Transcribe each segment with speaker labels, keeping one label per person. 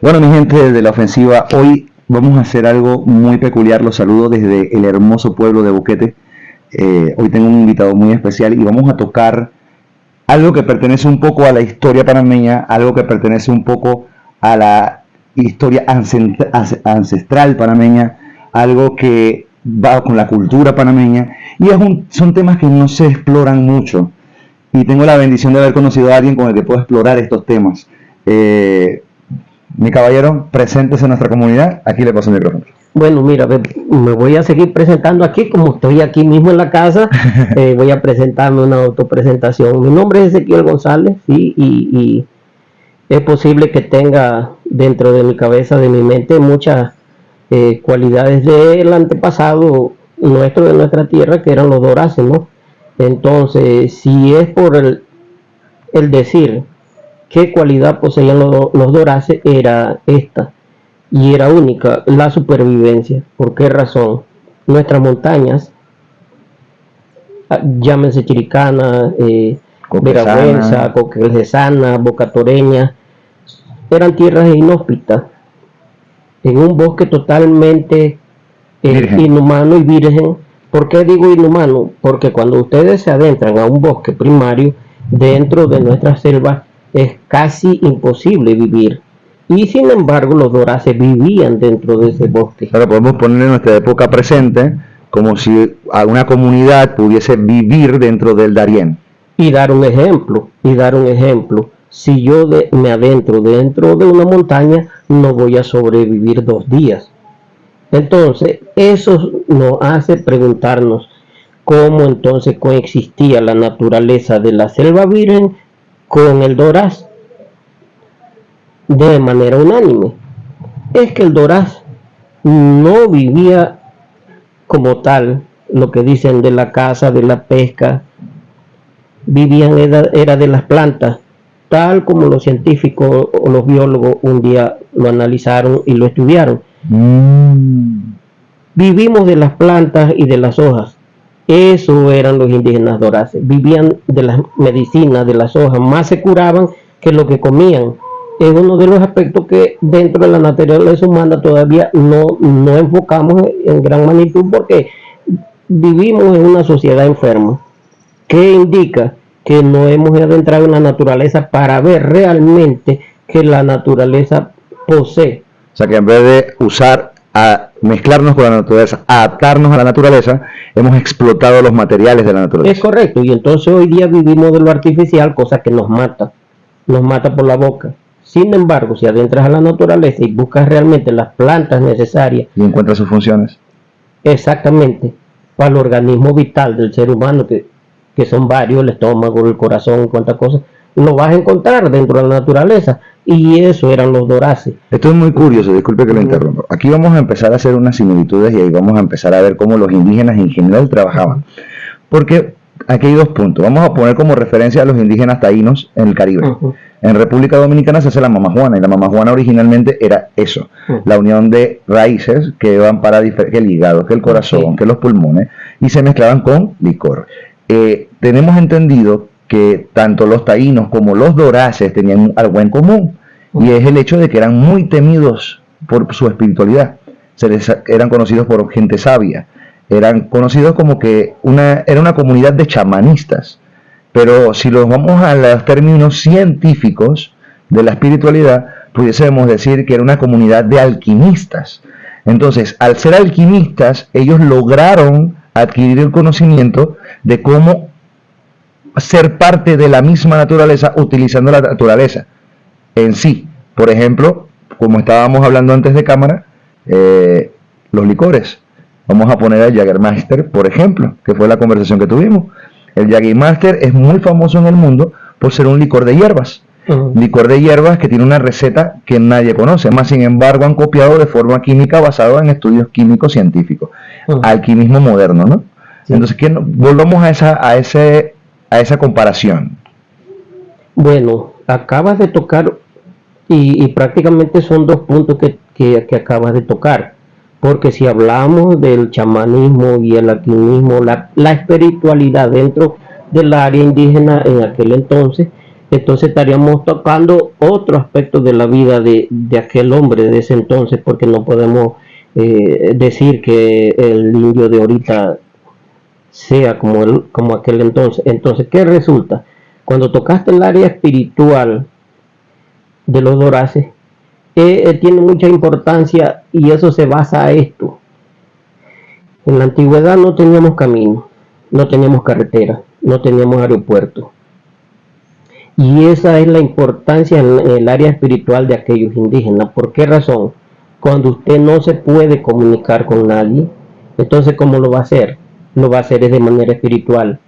Speaker 1: Bueno, mi gente de la ofensiva, hoy vamos a hacer algo muy peculiar. Los saludo desde el hermoso pueblo de Boquete. Hoy tengo un invitado muy especial y vamos a tocar algo que pertenece un poco a la historia panameña, algo que pertenece un poco a la historia ancestral panameña, algo que va con la cultura panameña y son temas que no se exploran mucho. Y tengo la bendición de haber conocido a alguien con el que puedo explorar estos temas. Mi caballero, preséntese en nuestra comunidad. Aquí le paso el micrófono.
Speaker 2: Bueno, mira, me voy a seguir presentando aquí, como estoy aquí mismo en la casa, voy a presentarme una autopresentación. Mi nombre es Ezequiel González, ¿sí? Y es posible que tenga dentro de mi cabeza, de mi mente, muchas cualidades del antepasado nuestro, de nuestra tierra, que eran los doraces, ¿no? Entonces, si es por el decir qué cualidad poseían los doraces, era esta. Y era única, la supervivencia. ¿Por qué razón? Nuestras montañas, llámense Chiricana, Veragüenza, Coquelesana, Boca Toreña, eran tierras inhóspitas, en un bosque totalmente inhumano y virgen. ¿Por qué digo inhumano? Porque cuando ustedes se adentran a un bosque primario, dentro de nuestras selvas, es casi imposible vivir. Y sin embargo, los doraces vivían dentro de ese bosque.
Speaker 1: Ahora podemos poner en nuestra época presente como si una comunidad pudiese vivir dentro del Darién.
Speaker 2: Y dar un ejemplo. Si yo me adentro dentro de una montaña, no voy a sobrevivir 2 días. Entonces, eso nos hace preguntarnos cómo entonces coexistía la naturaleza de la selva virgen con el doraz de manera unánime. Es que el doraz no vivía como tal, lo que dicen de la caza, de la pesca, vivían era de las plantas, tal como los científicos o los biólogos un día lo analizaron y lo estudiaron. Vivimos de las plantas y de las hojas. Eso eran los indígenas doraces. Vivían de las medicinas, de las hojas, más se curaban que lo que comían. Es uno de los aspectos que dentro de la naturaleza humana todavía no enfocamos en gran magnitud, porque vivimos en una sociedad enferma, que indica que no hemos adentrado en la naturaleza para ver realmente que la naturaleza posee.
Speaker 1: O sea que en vez de mezclarnos con la naturaleza, adaptarnos a la naturaleza, hemos explotado los materiales de la naturaleza.
Speaker 2: Es correcto, y entonces hoy día vivimos de lo artificial, cosa que nos mata por la boca. Sin embargo, si adentras a la naturaleza y buscas realmente las plantas necesarias
Speaker 1: y encuentras sus funciones
Speaker 2: exactamente para el organismo vital del ser humano, que son varios, el estómago, el corazón, cuántas cosas, lo vas a encontrar dentro de la naturaleza. Y eso eran los doraces.
Speaker 1: Esto es muy curioso, disculpe que lo interrumpa. Aquí vamos a empezar a hacer unas similitudes y ahí vamos a empezar a ver cómo los indígenas en general trabajaban. Porque aquí hay 2 puntos. Vamos a poner como referencia a los indígenas taínos en el Caribe. En República Dominicana se hace la mamajuana, y la mamajuana originalmente era eso, la unión de raíces que van para que el hígado, que el corazón, que los pulmones, y se mezclaban con licor. Tenemos entendido que tanto los taínos como los doraces tenían algo en común, y es el hecho de que eran muy temidos por su espiritualidad. Eran conocidos por gente sabia, eran conocidos como que era una comunidad de chamanistas. Pero si los vamos a los términos científicos de la espiritualidad, pudiésemos decir que era una comunidad de alquimistas. Entonces, al ser alquimistas, ellos lograron adquirir el conocimiento de cómo ser parte de la misma naturaleza utilizando la naturaleza en sí. Por ejemplo, como estábamos hablando antes de cámara, los licores. Vamos a poner al Jägermeister, por ejemplo, que fue la conversación que tuvimos. El Jägermeister es muy famoso en el mundo por ser un licor de hierbas. Licor de hierbas que tiene una receta que nadie conoce, más sin embargo han copiado de forma química basado en estudios químicos científicos. Alquimismo moderno, ¿no? Sí. Entonces, volvamos a esa comparación.
Speaker 2: Bueno, acabas de tocar y prácticamente son 2 puntos que acabas de tocar. Porque si hablamos del chamanismo y el alquimismo, la espiritualidad dentro del área indígena en aquel entonces, entonces estaríamos tocando otro aspecto de la vida de aquel hombre de ese entonces, porque no podemos decir que el indio de ahorita sea como aquel entonces. Entonces, ¿qué resulta? Cuando tocaste el área espiritual de los Doraces, tiene mucha importancia y eso se basa a esto. En la antigüedad no teníamos camino, no teníamos carretera, no teníamos aeropuerto. Y esa es la importancia en el área espiritual de aquellos indígenas. ¿Por qué razón? Cuando usted no se puede comunicar con nadie, entonces ¿cómo lo va a hacer? Lo va a hacer de manera espiritual.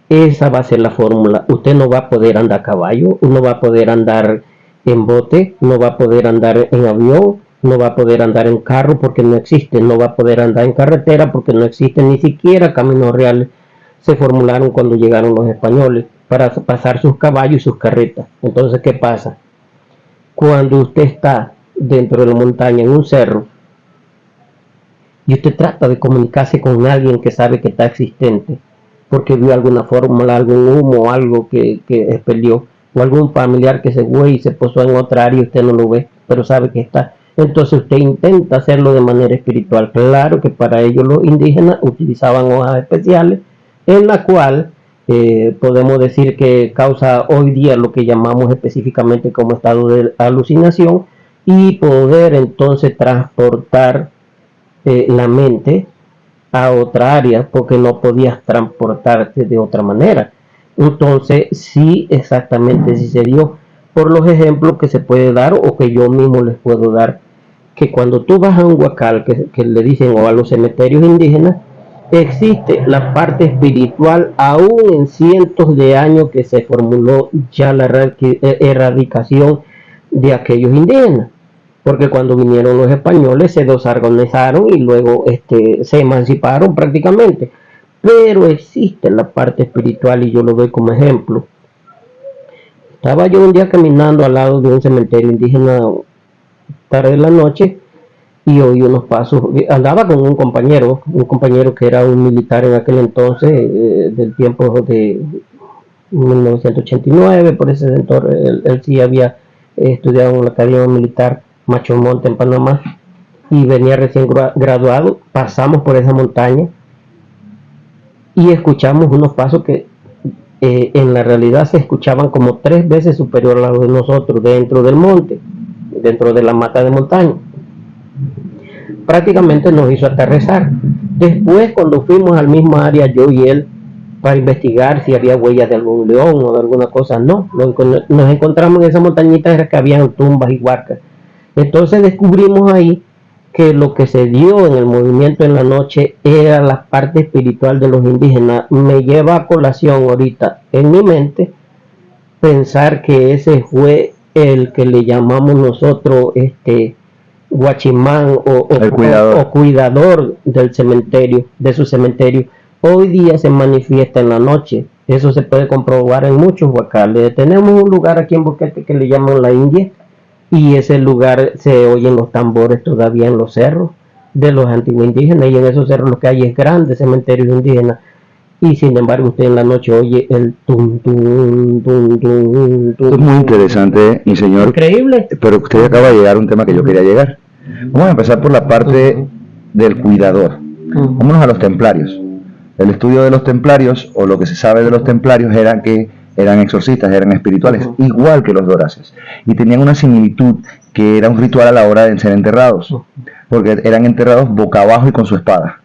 Speaker 2: Esa va a ser la fórmula. Usted no va a poder andar a caballo, no va a poder andar en bote, no va a poder andar en avión, no va a poder andar en carro porque no existe, no va a poder andar en carretera porque no existe, ni siquiera caminos reales se formularon cuando llegaron los españoles para pasar sus caballos y sus carretas. Entonces, ¿qué pasa? Cuando usted está dentro de la montaña, en un cerro, y usted trata de comunicarse con alguien que sabe que está existente, porque vio alguna fórmula, algún humo, algo que expelió, o algún familiar que se fue y se posó en otra área y usted no lo ve, pero sabe que está. Entonces usted intenta hacerlo de manera espiritual. Claro que para ello los indígenas utilizaban hojas especiales, en la cual podemos decir que causa hoy día lo que llamamos específicamente como estado de alucinación, y poder entonces transportar la mente a otra área porque no podías transportarte de otra manera. Entonces, sí, exactamente sí se dio. Por los ejemplos que se puede dar o que yo mismo les puedo dar, que cuando tú vas a un huacal, que le dicen, o a los cementerios indígenas, existe la parte espiritual aún en cientos de años que se formuló ya la erradicación de aquellos indígenas, porque cuando vinieron los españoles se desorganizaron y luego se emanciparon prácticamente, pero existe la parte espiritual y yo lo doy como ejemplo. Estaba yo un día caminando al lado de un cementerio indígena tarde de la noche y oí unos pasos, andaba con un compañero que era un militar en aquel entonces, del tiempo de 1989, por ese sector, él sí había estudiado en la academia militar Macho Monte en Panamá y venía recién graduado. Pasamos por esa montaña y escuchamos unos pasos que en la realidad se escuchaban como 3 veces superior a los de nosotros dentro del monte, dentro de la mata de montaña. Prácticamente nos hizo aterrizar. Después, cuando fuimos al mismo área, yo y él, para investigar si había huellas de algún león o de alguna cosa, no, nos encontramos en esa montañita que habían tumbas y huarcas. Entonces descubrimos ahí que lo que se dio en el movimiento en la noche era la parte espiritual de los indígenas. Me lleva a colación ahorita en mi mente pensar que ese fue el que le llamamos nosotros guachimán o cuidador del cementerio, de su cementerio. Hoy día se manifiesta en la noche. Eso se puede comprobar en muchos huacales. Tenemos un lugar aquí en Boquete que le llaman la India, y ese lugar se oyen los tambores todavía en los cerros de los antiguos indígenas, y en esos cerros lo que hay es grandes cementerios indígenas, y sin embargo usted en la noche oye el tum tum tum tum tum.
Speaker 1: Es muy interesante, mi señor.
Speaker 2: Increíble.
Speaker 1: Pero usted acaba de llegar a un tema que yo quería llegar. Vamos a empezar por la parte del cuidador. Vámonos a los templarios. El estudio de los templarios, o lo que se sabe de los templarios, era que eran exorcistas, eran espirituales, igual que los Doraces, y tenían una similitud, que era un ritual a la hora de ser enterrados, porque eran enterrados boca abajo y con su espada.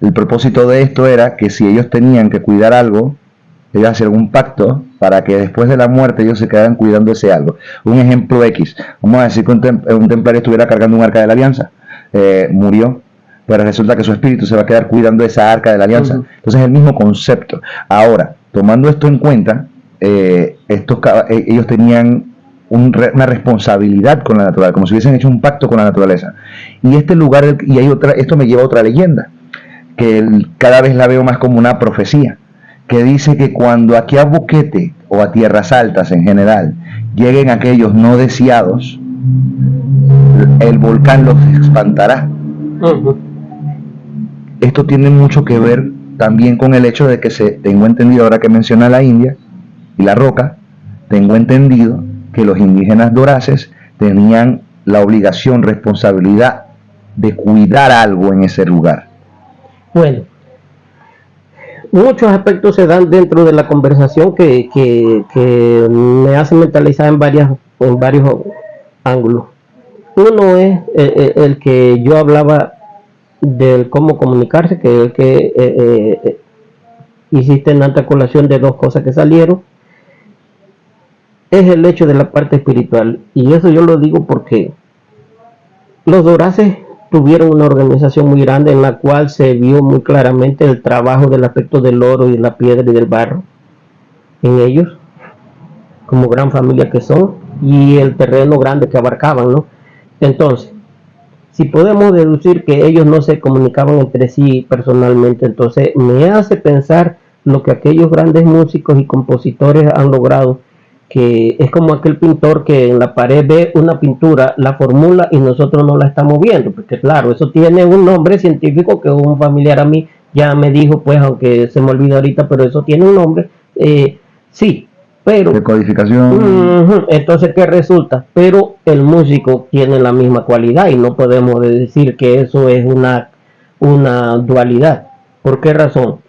Speaker 1: El propósito de esto era que si ellos tenían que cuidar algo, iba a hacer un pacto para que después de la muerte ellos se quedaran cuidando ese algo. Un ejemplo X, vamos a decir que un templario estuviera cargando un arca de la alianza, murió, pero resulta que su espíritu se va a quedar cuidando esa arca de la alianza. Entonces es el mismo concepto. Ahora, tomando esto en cuenta, ellos tenían una responsabilidad con la naturaleza, como si hubiesen hecho un pacto con la naturaleza. Y este lugar, esto me lleva a otra leyenda, que cada vez la veo más como una profecía, que dice que cuando aquí a Boquete, o a Tierras Altas en general, lleguen aquellos no deseados, el volcán los espantará. Esto tiene mucho que ver también con el hecho de que tengo entendido, ahora que menciona la India y la roca, tengo entendido que los indígenas doraces tenían la obligación, responsabilidad de cuidar algo en ese lugar.
Speaker 2: Bueno, muchos aspectos se dan dentro de la conversación que me hace mentalizar en varios ángulos. Uno es el que yo hablaba del cómo comunicarse, que es el que hiciste en alta colación de dos cosas que salieron, es el hecho de la parte espiritual. Y eso yo lo digo porque los doraces tuvieron una organización muy grande en la cual se vio muy claramente el trabajo del aspecto del oro y de la piedra y del barro en ellos, como gran familia que son, y el terreno grande que abarcaban, ¿no? Entonces, si podemos deducir que ellos no se comunicaban entre sí personalmente, entonces me hace pensar lo que aquellos grandes músicos y compositores han logrado, que es como aquel pintor que en la pared ve una pintura, la formula y nosotros no la estamos viendo, porque claro, eso tiene un nombre científico que un familiar a mí ya me dijo, pues aunque se me olvida ahorita, pero eso tiene un nombre, sí, pero...
Speaker 1: De codificación.
Speaker 2: Entonces, ¿qué resulta? Pero el músico tiene la misma cualidad y no podemos decir que eso es una dualidad. ¿Por qué razón?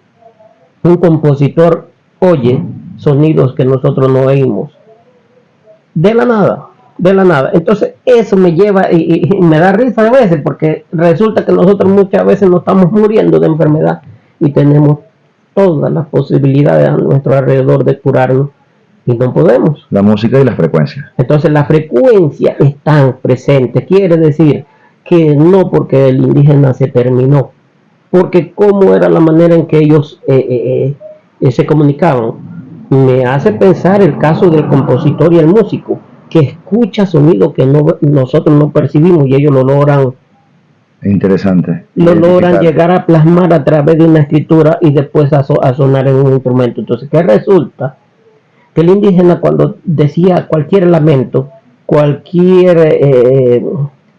Speaker 2: Un compositor oye sonidos que nosotros no oímos de la nada. Entonces eso me lleva y me da risa a veces, porque resulta que nosotros muchas veces nos estamos muriendo de enfermedad y tenemos todas las posibilidades a nuestro alrededor de curarnos y no podemos.
Speaker 1: La música y las frecuencias.
Speaker 2: Entonces la frecuencia están presentes, quiere decir que no porque el indígena se terminó, porque cómo era la manera en que ellos se comunicaban. Me hace pensar el caso del compositor y el músico, que escucha sonidos que nosotros no percibimos y ellos lo logran.
Speaker 1: Interesante.
Speaker 2: Lo logran llegar a plasmar a través de una escritura y después a sonar en un instrumento. Entonces, ¿qué resulta? Que el indígena, cuando decía cualquier lamento, cualquier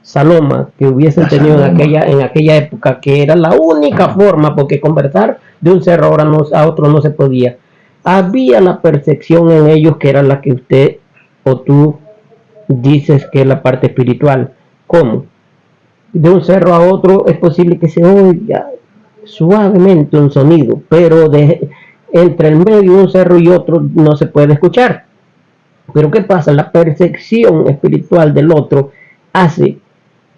Speaker 2: saloma que hubiesen tenido en aquella época, que era la única forma, porque conversar de un cerro a otro no se podía, había la percepción en ellos que era la que usted o tú dices que es la parte espiritual. ¿Cómo? De un cerro a otro es posible que se oiga suavemente un sonido, pero entre el medio de un cerro y otro no se puede escuchar. Pero ¿qué pasa? La percepción espiritual del otro hace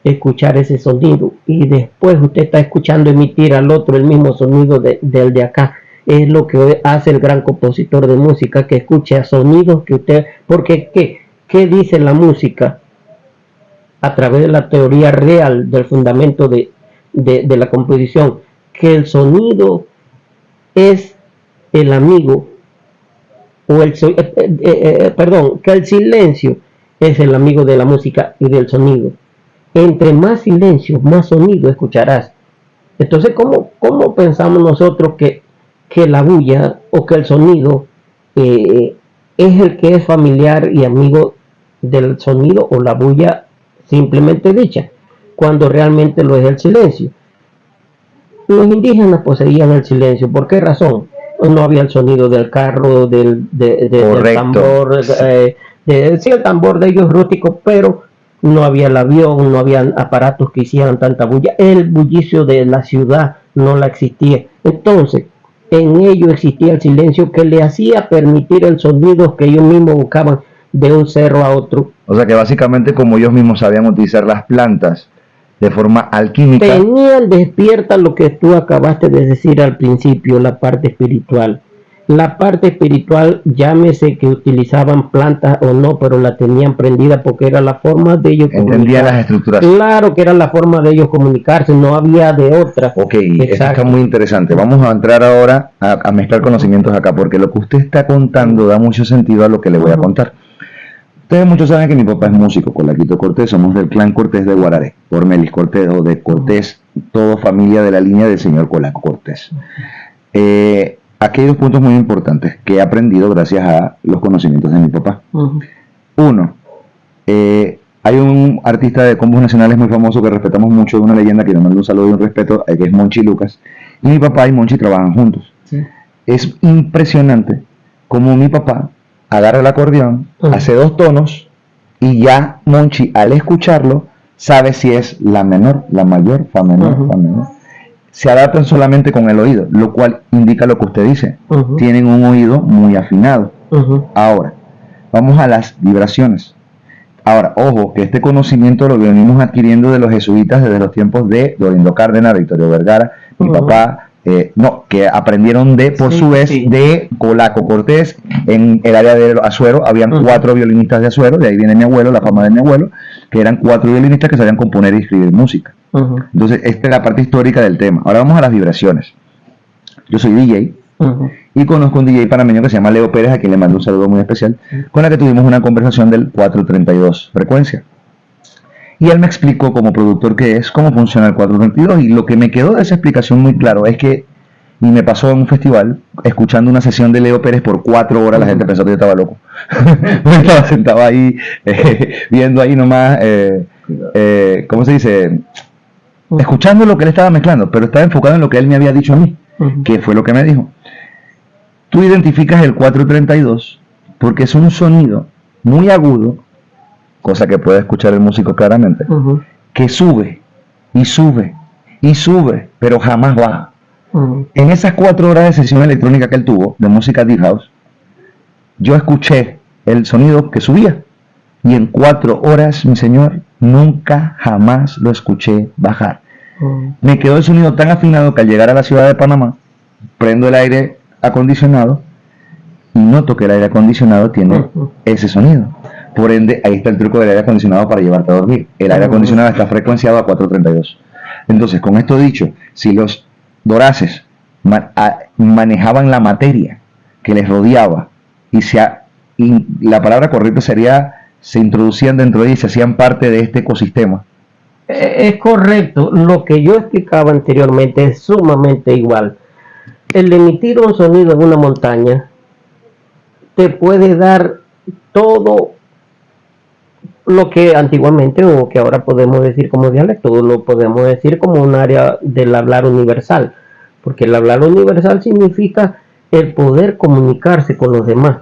Speaker 2: escuchar ese sonido y después usted está escuchando emitir al otro el mismo sonido del de acá. Es lo que hace el gran compositor de música, que escucha sonidos que usted... Porque ¿qué dice la música? A través de la teoría real del fundamento de la composición, que el sonido es el amigo, o que el silencio es el amigo de la música y del sonido. Entre más silencio, más sonido escucharás. Entonces, ¿cómo pensamos nosotros que la bulla o que el sonido es el que es familiar y amigo del sonido o la bulla simplemente dicha, cuando realmente lo es el silencio? Los indígenas poseían el silencio. ¿Por qué razón? No había el sonido del carro, del tambor, sí, el tambor de ellos rústico, pero no había el avión, no había aparatos que hicieran tanta bulla. El bullicio de la ciudad no la existía. Entonces, en ello existía el silencio que le hacía permitir el sonido que ellos mismos buscaban de un cerro a otro.
Speaker 1: O sea que básicamente, como ellos mismos sabían utilizar las plantas de forma alquímica,
Speaker 2: tenían despierta lo que tú acabaste de decir al principio, la parte espiritual. La parte espiritual, llámese que utilizaban plantas o no, pero la tenían prendida porque era la forma de ellos
Speaker 1: entendían las estructuras.
Speaker 2: Claro que era la forma de ellos comunicarse, no había de otra.
Speaker 1: Ok, eso está muy interesante. Vamos a entrar ahora a mezclar conocimientos acá, porque lo que usted está contando da mucho sentido a lo que le voy a contar. Ustedes muchos saben que mi papá es músico, Colaquito Cortés, somos del clan Cortés de Guararé, Ormelis Cortés o de Cortés, todo familia de la línea del señor Colaco Cortés. Aquí hay dos puntos muy importantes que he aprendido gracias a los conocimientos de mi papá. Uno, hay un artista de combos nacionales muy famoso que respetamos mucho, una leyenda que le mando un saludo y un respeto, que es Monchi Lucas, y mi papá y Monchi trabajan juntos. Sí. Es impresionante cómo mi papá agarra el acordeón, hace 2 tonos y ya Monchi al escucharlo sabe si es la menor, la mayor, fa menor, fa menor. Se adaptan solamente con el oído, lo cual indica lo que usted dice. Tienen un oído muy afinado. Ahora, vamos a las vibraciones. Ahora, ojo, que este conocimiento lo venimos adquiriendo de los jesuitas desde los tiempos de Dorindo Cárdenas, Victorio Vergara, mi papá, que aprendieron por su vez, de Colaco Cortés. En el área de Azuero habían 4 violinistas de Azuero, de ahí viene mi abuelo, la fama de mi abuelo, que eran 4 violinistas que sabían componer y escribir música. Entonces, esta es la parte histórica del tema. Ahora vamos a las vibraciones. Yo soy DJ, y conozco un DJ panameño que se llama Leo Pérez, a quien le mando un saludo muy especial, con la que tuvimos una conversación del 432 frecuencia. Y él me explicó, como productor que es, cómo funciona el 432, y lo que me quedó de esa explicación muy claro es que, y me pasó en un festival, escuchando una sesión de Leo Pérez por 4 horas, la gente pensó que yo estaba loco. Estaba sentado ahí, viendo ahí nomás, ¿cómo se dice? Escuchando lo que él estaba mezclando, pero estaba enfocado en lo que él me había dicho a mí, que fue lo que me dijo. Tú identificas el 432 porque es un sonido muy agudo, cosa que puede escuchar el músico claramente, que sube y sube y sube, pero jamás baja. En esas 4 horas de sesión electrónica que él tuvo, de música Deep House, yo escuché el sonido que subía, y en 4 horas, mi señor, nunca jamás lo escuché bajar. Me quedó el sonido tan afinado que al llegar a la ciudad de Panamá, prendo el aire acondicionado y noto que el aire acondicionado tiene ese sonido. Por ende, ahí está el truco del aire acondicionado para llevarte a dormir. El aire acondicionado está frecuenciado a 432. Entonces, con esto dicho, si los doraces manejaban la materia que les rodeaba y la palabra correcta sería, se introducían dentro de ella y se hacían parte de este ecosistema.
Speaker 2: Es correcto. Lo que yo explicaba anteriormente es sumamente igual. El emitir un sonido en una montaña te puede dar todo lo que antiguamente, o que ahora podemos decir como dialecto, lo podemos decir como un área del hablar universal, porque el hablar universal significa el poder comunicarse con los demás.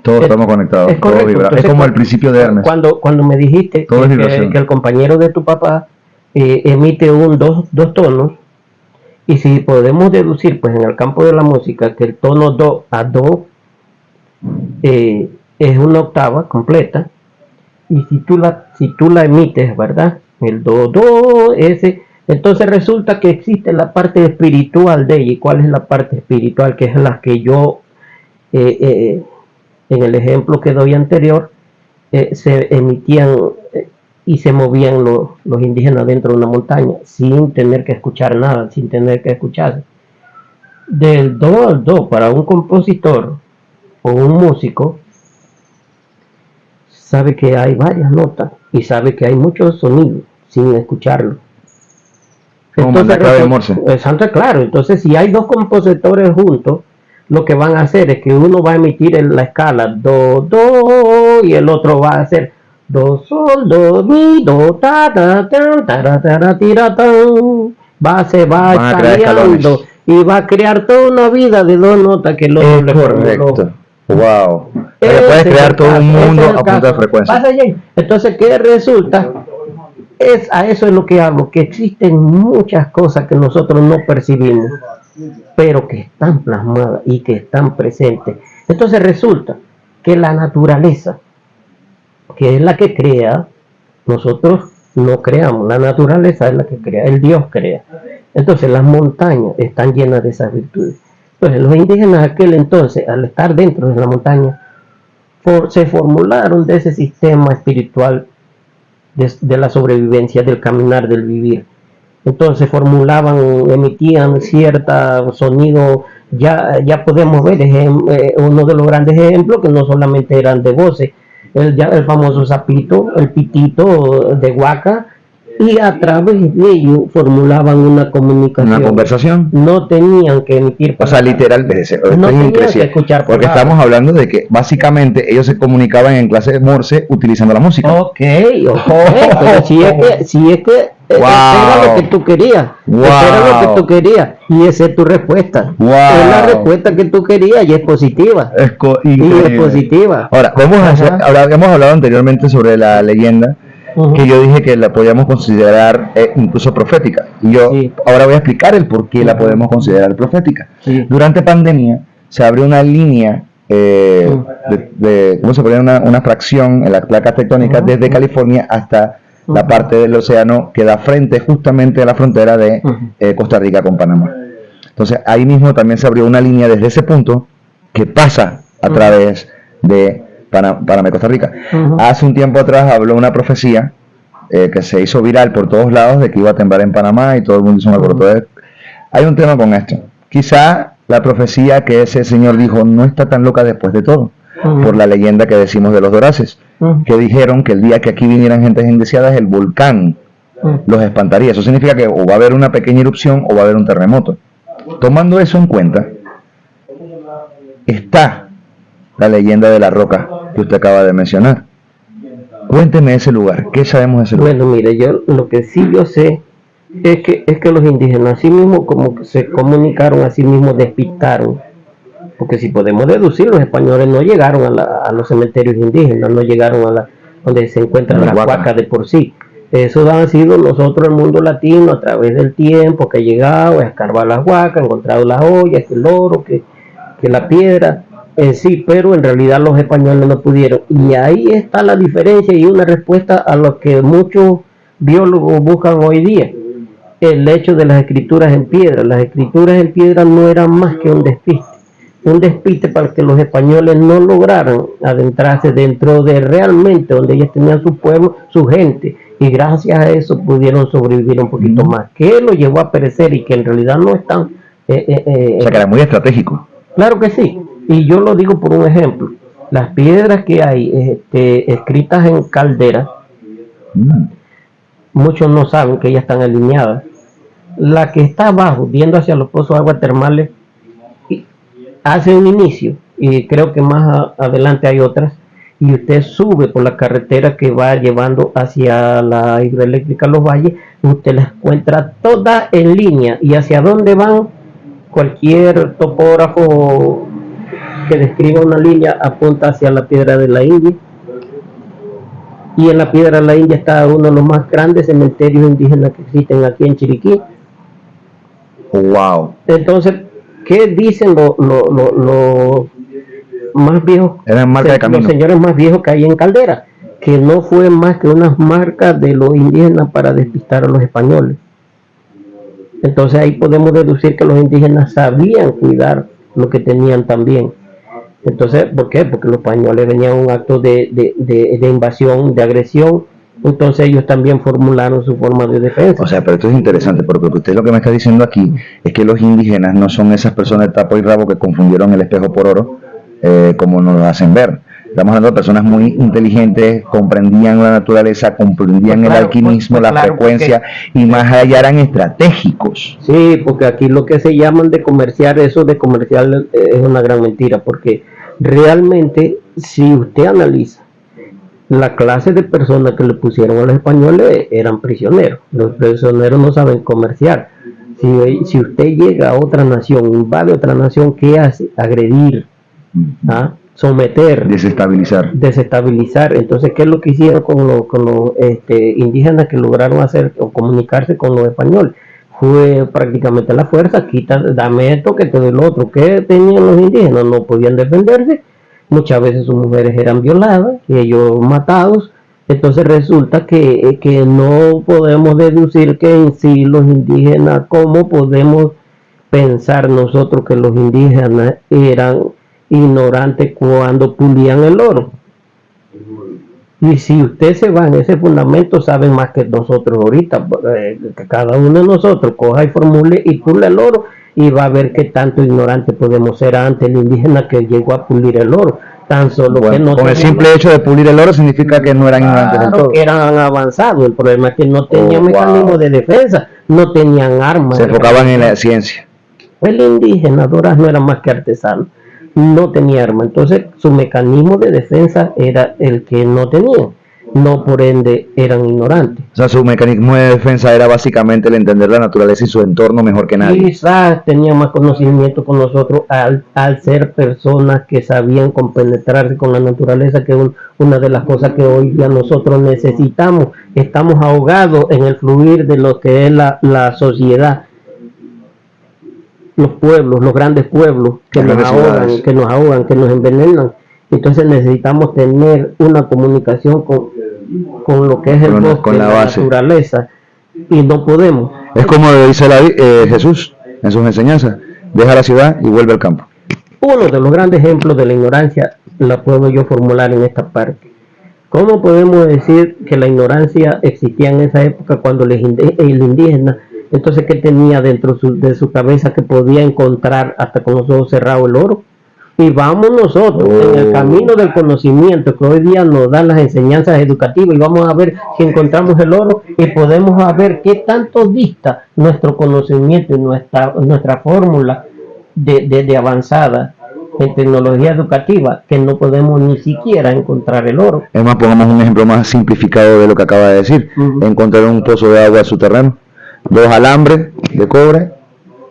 Speaker 1: Todos estamos conectados,
Speaker 2: es correcto. Entonces,
Speaker 1: es como el principio de Hermes.
Speaker 2: Cuando me dijiste que el compañero de tu papá emite dos tonos, y si podemos deducir, pues en el campo de la música, que el tono do a do es una octava completa, y si tú la emites, ¿verdad? El do, ese, entonces resulta que existe la parte espiritual de ella. ¿Y cuál es la parte espiritual? Que es la que yo, en el ejemplo que doy anterior, se emitían y se movían los indígenas dentro de una montaña, sin tener que escuchar nada, sin tener que escuchar. Del do al do, para un compositor o un músico, sabe que hay varias notas y sabe que hay muchos sonidos sin escucharlo. Entonces, claro, entonces si hay 2 compositores juntos, lo que van a hacer es que uno va a emitir en la escala do, do, y el otro va a hacer do, sol, do, mi, do, ta, ta, ta, ta, ta, tira, tan. Se va escalando y va a crear toda una vida de 2 notas que el otro
Speaker 1: le correcto. Wow. Puedes crear todo un mundo a punta de frecuencia.
Speaker 2: Entonces, ¿qué resulta? A eso es lo que hablo, que existen muchas cosas que nosotros no percibimos, pero que están plasmadas y que están presentes. Entonces resulta que la naturaleza, que es la que crea, nosotros no creamos, la naturaleza es la que crea, el Dios crea. Entonces las montañas están llenas de esas virtudes. Entonces los indígenas de aquel entonces, al estar dentro de la montaña, se formularon de ese sistema espiritual de la sobrevivencia, del caminar, del vivir. Entonces formulaban, emitían cierto sonido. Ya podemos ver uno de los grandes ejemplos, que no solamente eran de voces, el famoso sapito, el pitito de Huaca, y a través de ello formulaban una comunicación.
Speaker 1: Una conversación.
Speaker 2: No tenían que emitir
Speaker 1: palabras. O sea, literal,
Speaker 2: no tenían que escuchar
Speaker 1: porque
Speaker 2: palabras.
Speaker 1: estamos hablando de que básicamente ellos se comunicaban en clase de Morse utilizando la música.
Speaker 2: Ok, pero si es que
Speaker 1: Wow.
Speaker 2: era lo que tú querías,
Speaker 1: Wow.
Speaker 2: era lo que tú querías, y esa es tu respuesta.
Speaker 1: Wow.
Speaker 2: Es la respuesta que tú querías y es positiva. Y es positiva.
Speaker 1: Ahora, hemos hablado anteriormente sobre la leyenda, que yo dije que la podíamos considerar incluso profética. Y yo ahora voy a explicar el por qué la podemos considerar profética. Durante pandemia se abrió una línea ¿cómo se pone? Una fracción en la placa tectónica desde California hasta la parte del océano que da frente justamente a la frontera de Costa Rica con Panamá. Entonces ahí mismo también se abrió una línea desde ese punto que pasa a través de Panamá y Costa Rica. Hace un tiempo atrás habló una profecía que se hizo viral por todos lados de que iba a temblar en Panamá y todo el mundo hizo una cortada. Hay un tema con esto. Quizá la profecía que ese señor dijo no está tan loca después de todo, por la leyenda que decimos de los Doraces, que dijeron que el día que aquí vinieran gentes indeseadas, el volcán los espantaría. Eso significa que o va a haber una pequeña erupción o va a haber un terremoto. Tomando eso en cuenta, está la leyenda de la roca que usted acaba de mencionar. Cuénteme ese lugar. ¿Qué sabemos de ese lugar?
Speaker 2: Bueno, mire, yo lo que sí yo sé es que los indígenas así mismo como se comunicaron, así mismo despistaron. Porque si podemos deducir, los españoles no llegaron a los cementerios indígenas, no llegaron a donde se encuentran las huacas de por sí. Eso han sido nosotros, el mundo latino, a través del tiempo, que ha llegado a escarbar las huacas, encontrado las ollas, que el oro, que la piedra, sí, pero en realidad los españoles no pudieron. Y ahí está la diferencia y una respuesta a lo que muchos biólogos buscan hoy día. El hecho de las escrituras en piedra. Las escrituras en piedra no eran más que un despiste para que los españoles no lograran adentrarse dentro de realmente donde ellos tenían su pueblo, su gente, y gracias a eso pudieron sobrevivir un poquito más. ¿Qué lo llevó a perecer y que en realidad no están?
Speaker 1: O sea, que era muy estratégico.
Speaker 2: Claro que sí, y yo lo digo por un ejemplo. Las piedras que hay escritas en caldera, muchos no saben que ellas están alineadas. La que está abajo, viendo hacia los pozos de agua termales, hace un inicio, y creo que más adelante hay otras, y usted sube por la carretera que va llevando hacia la hidroeléctrica Los Valles, usted las encuentra todas en línea, y hacia dónde van, cualquier topógrafo que describa una línea apunta hacia la piedra de la India, y en la piedra de la India está uno de los más grandes cementerios indígenas que existen aquí en Chiriquí.
Speaker 1: Wow.
Speaker 2: Entonces, ¿qué dicen los más viejos?
Speaker 1: Eran marcas de camino.
Speaker 2: Los señores más viejos que hay en Caldera, que no fue más que unas marcas de los indígenas para despistar a los españoles. Entonces ahí podemos deducir que los indígenas sabían cuidar lo que tenían también. Entonces, ¿por qué? Porque los españoles venían a un acto de invasión, de agresión. Entonces ellos también formularon su forma de defensa.
Speaker 1: O sea, pero esto es interesante porque usted lo que me está diciendo aquí es que los indígenas no son esas personas de tapo y rabo que confundieron el espejo por oro, como nos lo hacen ver. Estamos hablando de personas muy inteligentes, comprendían la naturaleza, comprendían el alquimismo, la frecuencia, y más allá eran estratégicos.
Speaker 2: Sí, porque aquí lo que se llaman de comerciar, eso de comercial es una gran mentira, porque realmente si usted analiza la clase de personas que le pusieron a los españoles eran prisioneros. Los prisioneros no saben comerciar. Si usted llega a otra nación, invade otra nación, ¿qué hace? Agredir, someter, desestabilizar. Entonces, ¿qué es lo que hicieron con los indígenas que lograron hacer o comunicarse con los españoles? Fue prácticamente la fuerza, dame esto que te doy lo otro. ¿Qué tenían los indígenas? No podían defenderse. Muchas veces sus mujeres eran violadas y ellos matados. Entonces resulta que no podemos deducir que en sí los indígenas, ¿cómo podemos pensar nosotros que los indígenas eran ignorantes cuando pulían el oro? Y si usted se va en ese fundamento, saben más que nosotros ahorita, que cada uno de nosotros coja y formule y pule el oro, y va a ver qué tanto ignorante podemos ser ante el indígena que llegó a pulir el oro. Tan solo
Speaker 1: Bueno,
Speaker 2: que no
Speaker 1: con el
Speaker 2: tenían,
Speaker 1: simple hecho de pulir el oro significa que no eran ignorantes del
Speaker 2: claro,
Speaker 1: todo.
Speaker 2: que eran avanzados. El problema es que no tenían mecanismo
Speaker 1: Wow.
Speaker 2: de defensa, no tenían armas.
Speaker 1: Se enfocaban en la ciencia.
Speaker 2: El indígena Doras no era más que artesano, no tenía arma, entonces su mecanismo de defensa era el que no tenía, no por ende eran ignorantes.
Speaker 1: O sea, su mecanismo de defensa era básicamente el entender la naturaleza y su entorno mejor que nadie.
Speaker 2: Quizás tenían más conocimiento con nosotros al ser personas que sabían compenetrarse con la naturaleza, que es una de las cosas que hoy día nosotros necesitamos. Estamos ahogados en el fluir de lo que es la sociedad, los pueblos, los grandes pueblos que nos ahogan, que nos envenenan. Entonces necesitamos tener una comunicación con lo que es el bosque,
Speaker 1: con la
Speaker 2: naturaleza, y no podemos.
Speaker 1: Es como dice Jesús en sus enseñanzas: deja la ciudad y vuelve al campo.
Speaker 2: Uno de los grandes ejemplos de la ignorancia la puedo yo formular en esta parte. ¿Cómo podemos decir que la ignorancia existía en esa época cuando el indígena, entonces, qué tenía dentro de su cabeza que podía encontrar hasta con los ojos cerrados el oro? Y vamos nosotros en el camino del conocimiento que hoy día nos dan las enseñanzas educativas, y vamos a ver si encontramos el oro, y podemos ver qué tanto dista nuestro conocimiento y nuestra fórmula de avanzada en tecnología educativa, que no podemos ni siquiera encontrar el oro.
Speaker 1: Es más, pongamos un ejemplo más simplificado de lo que acaba de decir. Encontrar un pozo de agua subterráneo, 2 alambres de cobre,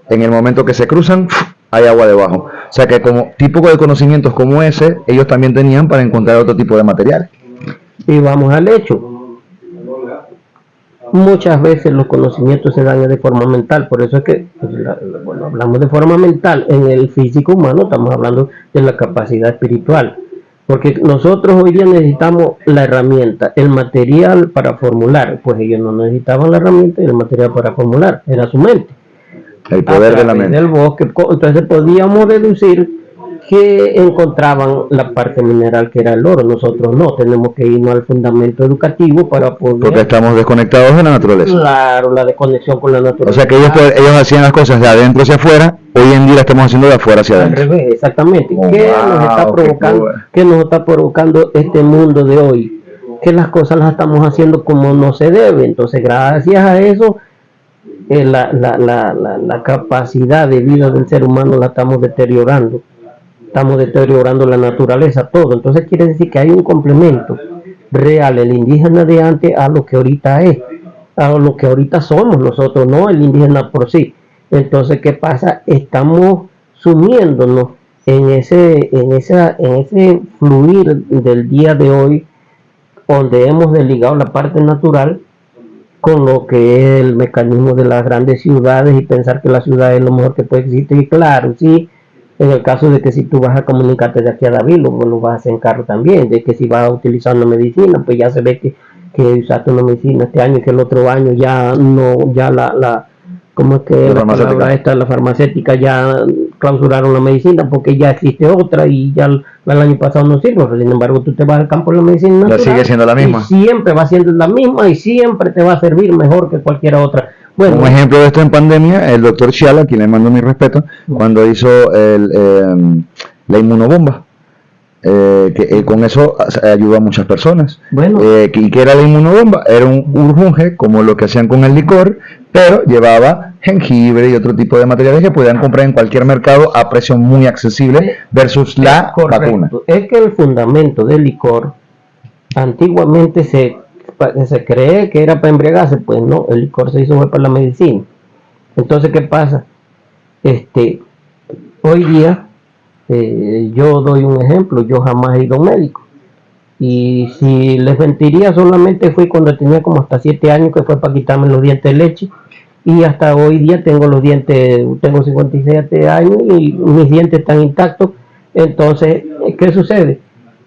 Speaker 1: en el momento que se cruzan hay agua debajo. O sea que como tipo de conocimientos como ese, ellos también tenían para encontrar otro tipo de materiales.
Speaker 2: Y vamos al hecho. Muchas veces los conocimientos se dan de forma mental, por eso es que bueno, hablamos de forma mental. En el físico humano estamos hablando de la capacidad espiritual, porque nosotros hoy día necesitamos la herramienta, el material para formular. Pues ellos no necesitaban la herramienta y el material para formular, era su mente,
Speaker 1: el poder de la mente
Speaker 2: del bosque. Entonces podíamos deducir que encontraban la parte mineral, que era el oro. Nosotros no, tenemos que irnos al fundamento educativo para poder,
Speaker 1: porque estamos desconectados de la naturaleza.
Speaker 2: Claro, la desconexión con la naturaleza.
Speaker 1: O sea que ellos hacían las cosas de adentro hacia afuera, hoy en día la estamos haciendo de afuera hacia adentro.
Speaker 2: Al revés, exactamente. ¿Qué nos está provocando este mundo de hoy? Que las cosas las estamos haciendo como no se debe. Entonces, gracias a eso, la capacidad de vida del ser humano la estamos deteriorando. Estamos deteriorando la naturaleza, todo. Entonces quiere decir que hay un complemento real, el indígena de antes a lo que ahorita es, a lo que ahorita somos nosotros, no el indígena por sí. Entonces, ¿qué pasa? Estamos sumiéndonos en ese fluir del día de hoy, donde hemos desligado la parte natural con lo que es el mecanismo de las grandes ciudades, y pensar que la ciudad es lo mejor que puede existir. Y claro, sí, en el caso de que si tú vas a comunicarte de aquí a David, lo vas a hacer en carro también. De que si vas a utilizar una medicina, pues ya se ve que usaste una medicina este año y que el otro año ya no, ya ¿cómo es que la farmacéutica ya clausuraron la medicina porque ya existe otra y ya el año pasado no sirve? Pero sin embargo, tú te vas al campo de la medicina natural,
Speaker 1: sigue siendo la misma.
Speaker 2: Y siempre va siendo la misma y siempre te va a servir mejor que cualquier otra. Bueno,
Speaker 1: un ejemplo de esto en pandemia, el doctor Chiala, a quien le mando mi respeto, cuando hizo la inmunobomba, que con eso ayudó a muchas personas.
Speaker 2: Bueno.
Speaker 1: ¿Y qué era la inmunobomba? Era un urjunje, como lo que hacían con el licor, pero llevaba jengibre y otro tipo de materiales que podían comprar en cualquier mercado a precio muy accesible versus la vacuna.
Speaker 2: Es que el fundamento del licor antiguamente se cree que era para embriagarse. Pues no, el licor se hizo para la medicina. Entonces, ¿qué pasa? Hoy día, yo doy un ejemplo. Yo jamás he ido a un médico, y si les mentiría, solamente fui cuando tenía como hasta 7 años, que fue para quitarme los dientes de leche, y hasta hoy día tengo los dientes, tengo 57 años y mis dientes están intactos. Entonces, ¿qué sucede?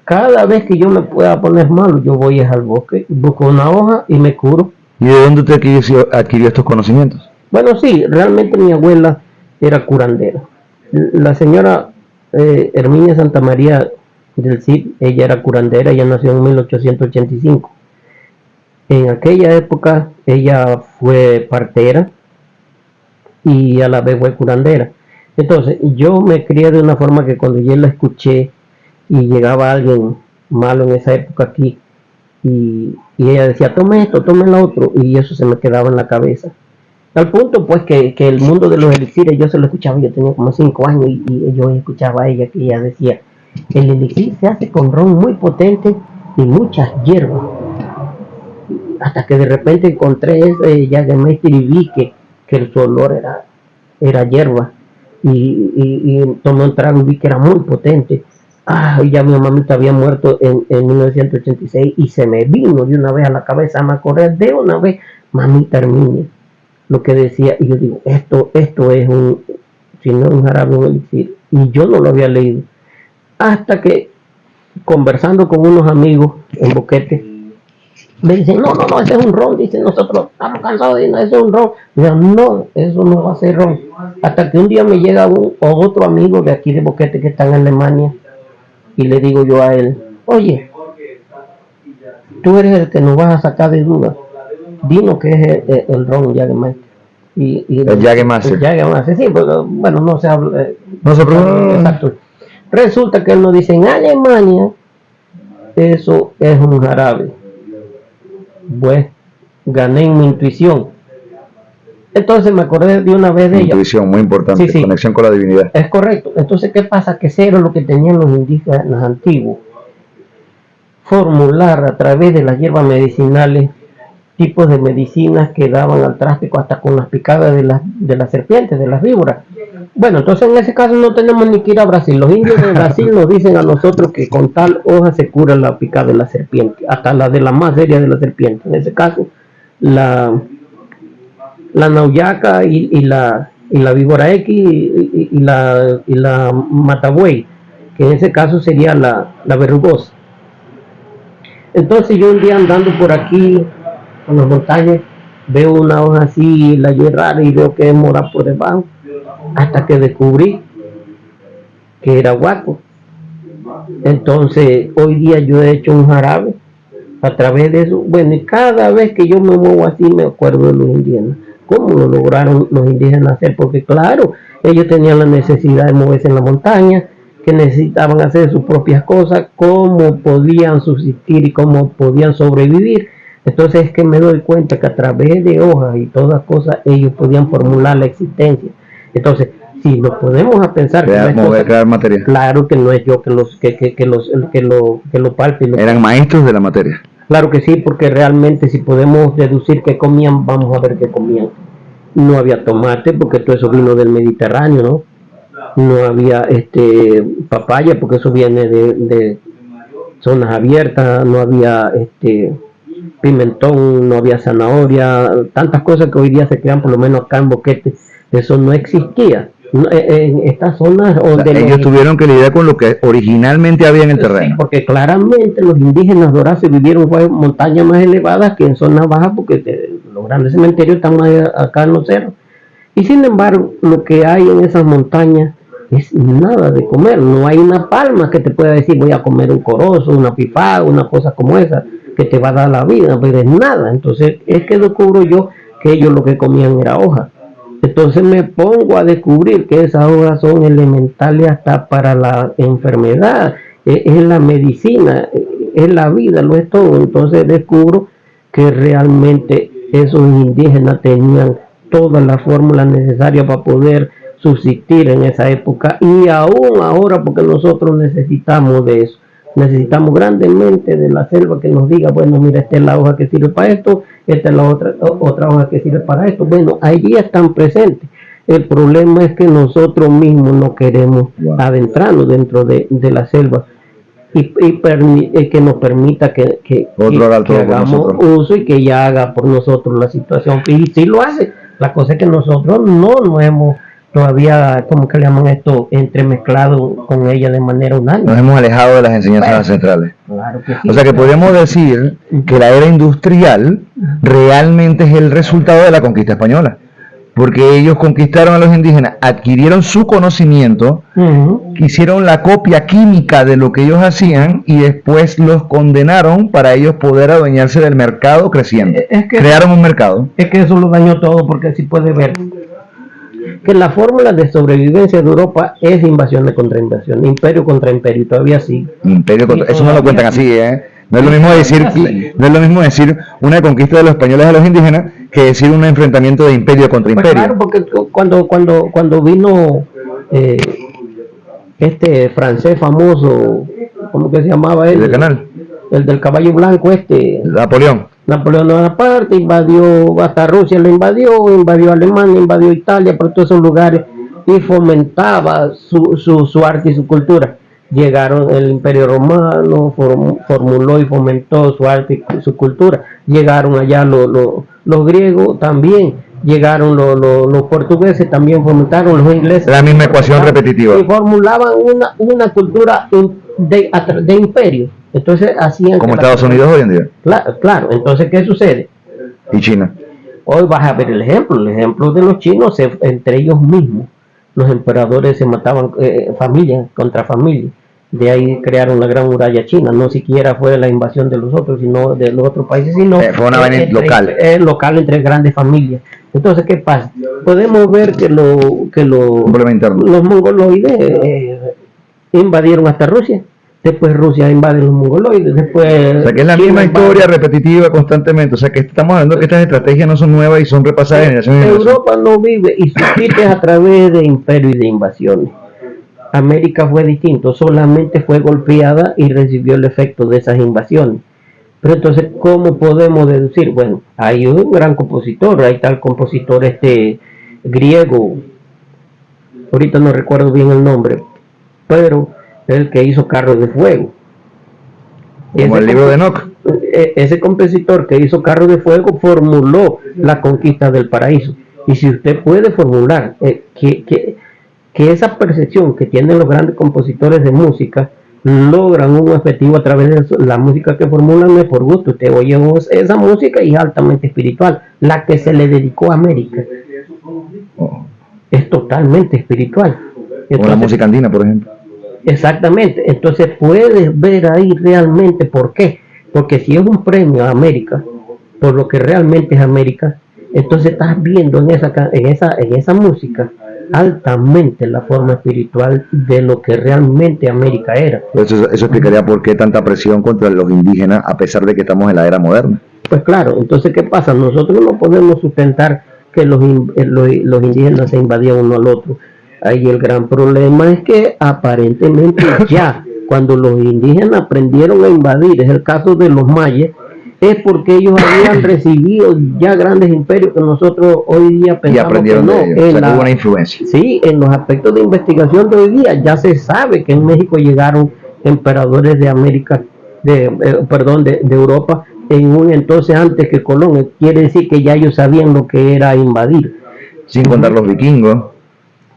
Speaker 2: Cada vez que yo me pueda poner malo, yo voy al bosque, busco una hoja y me curo.
Speaker 1: ¿Y de dónde te adquirió estos conocimientos?
Speaker 2: Bueno, sí, realmente mi abuela era curandera. La señora Herminia Santa María del Cid, ella era curandera. Ella nació en 1885. En aquella época ella fue partera y a la vez fue curandera. Entonces yo me crié de una forma que cuando yo la escuché, y llegaba alguien malo en esa época aquí y ella decía, tome esto, tome lo otro, y eso se me quedaba en la cabeza. Al punto pues que el mundo de los elixires yo se lo escuchaba, yo tenía como 5 años y yo escuchaba a ella que ella decía, el elixir se hace con ron muy potente y muchas hierbas. Hasta que de repente encontré ese Jägermeister y vi que su olor era hierba. Y tomé un trago y vi que era muy potente. Y ya mi mamita había muerto en 1986 y se me vino de una vez a la cabeza, me acordé de una vez, mamita Herminia, lo que decía, y yo digo, esto es si no es un jarabe, un elixir, y yo no lo había leído, hasta que conversando con unos amigos en Boquete, me dicen, no, ese es un ron, dicen, nosotros estamos cansados de ese es un ron, y yo, no, eso no va a ser ron, hasta que un día me llega otro amigo de aquí de Boquete que está en Alemania, y le digo yo a él, oye, tú eres el que nos vas a sacar de duda, dinos qué es el ron Jägermeister.
Speaker 1: El Jägermeister.
Speaker 2: Sí, pero bueno, no se habla.
Speaker 1: No se pregunta.
Speaker 2: Exacto. Resulta que él nos dice, en Alemania, eso es un jarabe. Pues, gané en mi intuición. Entonces me acordé de una vez de ella.
Speaker 1: Intuición, muy importante,
Speaker 2: sí.
Speaker 1: Conexión con la divinidad.
Speaker 2: Es correcto. Entonces, ¿qué pasa? Que eso era lo que tenían los indígenas antiguos. Formular a través de las hierbas medicinales tipos de medicinas que daban al tráfico hasta con las picadas de las serpientes, de las víboras. Bueno, entonces en ese caso no tenemos ni que ir a Brasil. Los indios de Brasil nos dicen a nosotros que con tal hoja se cura la picada de la serpiente, hasta la de la más seria de la serpiente. En ese caso, la nauyaca y la víbora X y la matabuey, que en ese caso sería la verrugosa. Entonces yo un día andando por aquí en las montañas, veo una hoja así, la hallé rara y veo que es mora por debajo, hasta que descubrí que era guaco. Entonces hoy día yo he hecho un jarabe a través de eso. Bueno, y cada vez que yo me muevo así me acuerdo de los indígenas, cómo lo lograron los indígenas hacer, porque claro, ellos tenían la necesidad de moverse en la montaña, que necesitaban hacer sus propias cosas, cómo podían subsistir y cómo podían sobrevivir. Entonces es que me doy cuenta que a través de hojas y todas cosas ellos podían formular la existencia. Entonces, si nos podemos a pensar
Speaker 1: crear materia.
Speaker 2: Claro que no es yo que lo palpe.
Speaker 1: Eran maestros de la materia.
Speaker 2: Claro que sí, porque realmente si podemos deducir qué comían, vamos a ver qué comían. No había tomate, porque todo eso vino del Mediterráneo, ¿no? No había papaya, porque eso viene de zonas abiertas, no había pimentón, no había zanahoria, tantas cosas que hoy día se crean, por lo menos acá en Boquete, eso no existía. En estas zonas donde
Speaker 1: ellos tuvieron que lidiar con lo que originalmente había en el terreno.
Speaker 2: Sí, porque claramente los indígenas dorados vivieron en montañas más elevadas que en zonas bajas, porque los grandes cementerios están más acá en los cerros. Y sin embargo, lo que hay en esas montañas es nada de comer. No hay una palma que te pueda decir voy a comer un corozo, una pifada, una cosa como esa que te va a dar la vida, pero es nada. Entonces es que descubro yo que ellos lo que comían era hoja. Entonces me pongo a descubrir que esas hojas son elementales hasta para la enfermedad, es la medicina, es la vida, lo es todo. Entonces descubro que realmente esos indígenas tenían todas las fórmulas necesarias para poder subsistir en esa época y aún ahora, porque nosotros necesitamos de eso. Necesitamos grandemente de la selva que nos diga, bueno, mira, esta es la hoja que sirve para esto, esta es la otra hoja que sirve para esto. Bueno, allí están presentes. El problema es que nosotros mismos no queremos adentrarnos dentro de la selva y que nos permita que hagamos uso y que ella haga por nosotros la situación. Y si lo hace, la cosa es que nosotros no hemos todavía, como que le llaman esto, entremezclado con ella de manera unánime.
Speaker 1: Nos hemos alejado de las enseñanzas ancestrales.
Speaker 2: Claro que sí,
Speaker 1: o sea que podemos decir que la era industrial realmente es el resultado de la conquista española, porque ellos conquistaron a los indígenas, adquirieron su conocimiento, hicieron la copia química de lo que ellos hacían y después los condenaron para ellos poder adueñarse del mercado creciente. Crearon un mercado.
Speaker 2: Es que eso lo dañó todo, porque si puede ver, que la fórmula de sobrevivencia de Europa es invasiones contra invasión, imperio contra imperio, y todavía sí.
Speaker 1: Imperio contra, eso no lo cuentan así, ¿eh? No es lo mismo decir, no es lo mismo decir una conquista de los españoles a los indígenas que decir un enfrentamiento de imperio contra
Speaker 2: Pues
Speaker 1: imperio.
Speaker 2: claro, porque cuando vino este francés famoso, ¿cómo que se llamaba él?
Speaker 1: ¿El canal?
Speaker 2: El del caballo blanco
Speaker 1: Napoleón.
Speaker 2: Napoleón Bonaparte invadió hasta Rusia, lo invadió Alemania, invadió Italia, por todos esos lugares y fomentaba su arte y su cultura. Llegaron el Imperio Romano, formuló y fomentó su arte y su cultura. Llegaron allá los griegos también, llegaron los portugueses, también fomentaron, los ingleses.
Speaker 1: La misma ecuación repetitiva.
Speaker 2: Y formulaban una cultura de imperio. Entonces hacían...
Speaker 1: Como Estados Unidos hoy en día.
Speaker 2: Claro, entonces ¿qué sucede?
Speaker 1: Y China.
Speaker 2: Hoy vas a ver el ejemplo de los chinos, entre ellos mismos. Los emperadores se mataban familia contra familia. De ahí crearon la gran muralla china. No siquiera fue la invasión de los otros, sino de los otros países, sino
Speaker 1: fue una vaina local.
Speaker 2: Local entre grandes familias. Entonces, ¿qué pasa? Podemos ver que los mongoloides invadieron hasta Rusia. Después Rusia invade los mongoloides, después...
Speaker 1: O sea, que es la misma historia repetitiva constantemente. O sea, que estamos hablando que estas estrategias no son nuevas y son repasadas de generación en generación.
Speaker 2: Europa no vive y subsiste a través de imperios y de invasiones. América fue distinto, solamente fue golpeada y recibió el efecto de esas invasiones. Pero entonces, ¿cómo podemos deducir? Bueno, hay un gran compositor, hay tal compositor griego, ahorita no recuerdo bien el nombre, pero el que hizo Carros de Fuego.
Speaker 1: Como el libro de Enoch.
Speaker 2: Ese compositor que hizo Carros de Fuego formuló la conquista del paraíso. Y si usted puede formular que esa percepción que tienen los grandes compositores de música logran un objetivo a través de la música que formulan, no es por gusto. Usted oye esa música y es altamente espiritual. La que se le dedicó a América es totalmente espiritual. Entonces,
Speaker 1: como la música andina, por ejemplo.
Speaker 2: Exactamente, entonces puedes ver ahí realmente por qué, porque si es un premio a América, por lo que realmente es América, entonces estás viendo en esa música altamente la forma espiritual de lo que realmente América era.
Speaker 1: Eso explicaría por qué tanta presión contra los indígenas a pesar de que estamos en la era moderna.
Speaker 2: Pues claro, entonces ¿qué pasa? Nosotros no podemos sustentar que los indígenas se invadían uno al otro. Ahí el gran problema es que aparentemente ya cuando los indígenas aprendieron a invadir, es el caso de los mayas, es porque ellos habían recibido ya grandes imperios que nosotros hoy día pensamos que no.
Speaker 1: Hubo una influencia.
Speaker 2: Sí, en los aspectos de investigación de hoy día ya se sabe que en México llegaron emperadores de América, de Europa, en un entonces antes que Colón. Quiere decir que ya ellos sabían lo que era invadir.
Speaker 1: Sin contar los vikingos.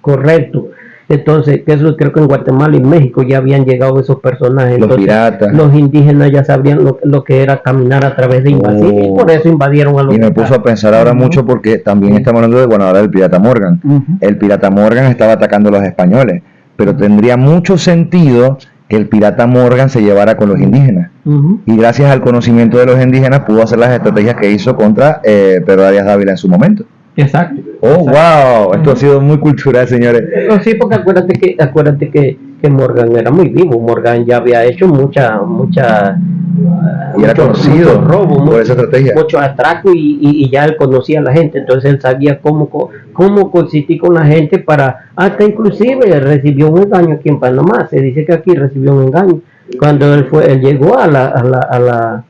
Speaker 2: Correcto. Entonces, que eso creo que en Guatemala y México ya habían llegado esos personajes.
Speaker 1: Los piratas.
Speaker 2: Los indígenas ya sabían lo que era caminar a través de invasivos y por eso invadieron a los...
Speaker 1: Y me puso a pensar ahora mucho porque también estamos hablando de, ahora del pirata Morgan. El pirata Morgan estaba atacando a los españoles, pero tendría mucho sentido que el pirata Morgan se llevara con los indígenas. Y gracias al conocimiento de los indígenas pudo hacer las estrategias que hizo contra Pedro Arias Dávila en su momento.
Speaker 2: Exacto.
Speaker 1: Oh, wow, esto ha sido muy cultural, señores.
Speaker 2: No, sí, porque acuérdate que Morgan era muy vivo. Morgan ya había hecho mucha
Speaker 1: y era conocido
Speaker 2: mucho robo,
Speaker 1: por esa estrategia,
Speaker 2: mucho atraco y ya él conocía a la gente, entonces él sabía cómo coexistir con la gente para, hasta inclusive recibió un engaño aquí en Panamá. Se dice que aquí recibió un engaño cuando él llegó a la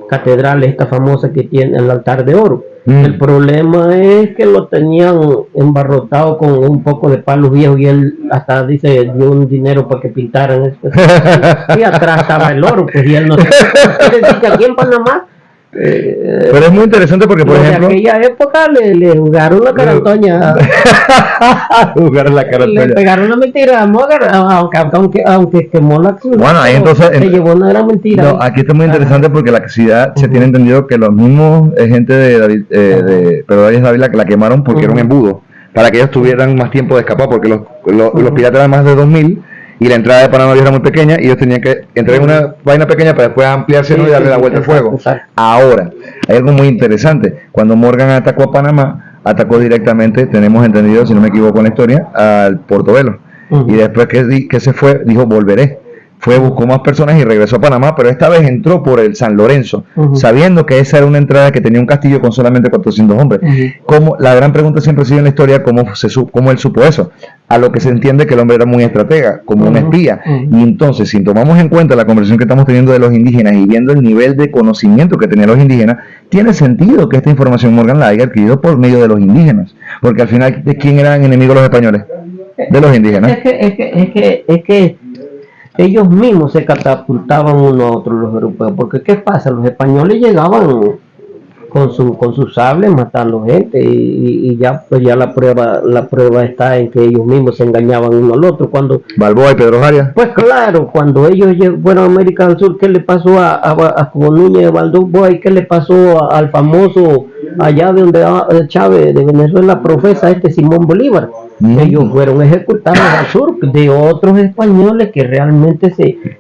Speaker 2: catedral esta famosa que tiene el altar de oro. El problema es que lo tenían embarrotado con un poco de palos viejos y él hasta dio un dinero para que pintaran esto. Y atrás estaba el oro, pues, y él no se... Es decir, que aquí en Panamá
Speaker 1: pero es muy interesante porque, por ejemplo,
Speaker 2: en aquella época le jugaron la carantoña. Le pegaron la mentira a Morgan, aunque quemó la ciudad.
Speaker 1: Bueno, ahí entonces
Speaker 2: se llevó una gran mentira.
Speaker 1: No, aquí está muy interesante porque la ciudad se tiene entendido que los mismos gente de Pedro Arias Dávila que la quemaron porque era un embudo, para que ellos tuvieran más tiempo de escapar, porque los piratas eran más de 2000 y la entrada de Panamá era muy pequeña y ellos tenían que entrar en una vaina pequeña para después ampliarse, ¿no? Y darle la vuelta al fuego. Ahora, hay algo muy interesante. Cuando Morgan atacó a Panamá, atacó directamente, tenemos entendido, si no me equivoco en la historia, al Portobelo. Y después que se fue, dijo volveré. Fue, buscó más personas y regresó a Panamá, pero esta vez entró por el San Lorenzo, sabiendo que esa era una entrada que tenía un castillo con solamente 400 hombres. Como la gran pregunta siempre ha sido en la historia, ¿cómo él supo eso? A lo que se entiende que el hombre era muy estratega, como un espía. Y entonces, si tomamos en cuenta la conversación que estamos teniendo de los indígenas y viendo el nivel de conocimiento que tenían los indígenas, tiene sentido que esta información Morgan la haya adquirido por medio de los indígenas. Porque al final, ¿de quién eran enemigos los españoles? De los indígenas.
Speaker 2: Es que ellos mismos se catapultaban unos a otros, los europeos, porque ¿qué pasa? Los españoles llegaban con sus sables matando gente y ya pues ya la prueba está en que ellos mismos se engañaban uno al otro. Cuando
Speaker 1: Balboa y Pedro Arias.
Speaker 2: Pues claro, cuando ellos fueron a América del Sur, ¿qué le pasó a Núñez de Balboa y qué le pasó al famoso allá de donde Chávez de Venezuela profesa Simón Bolívar? Ellos fueron ejecutados al sur de otros españoles que realmente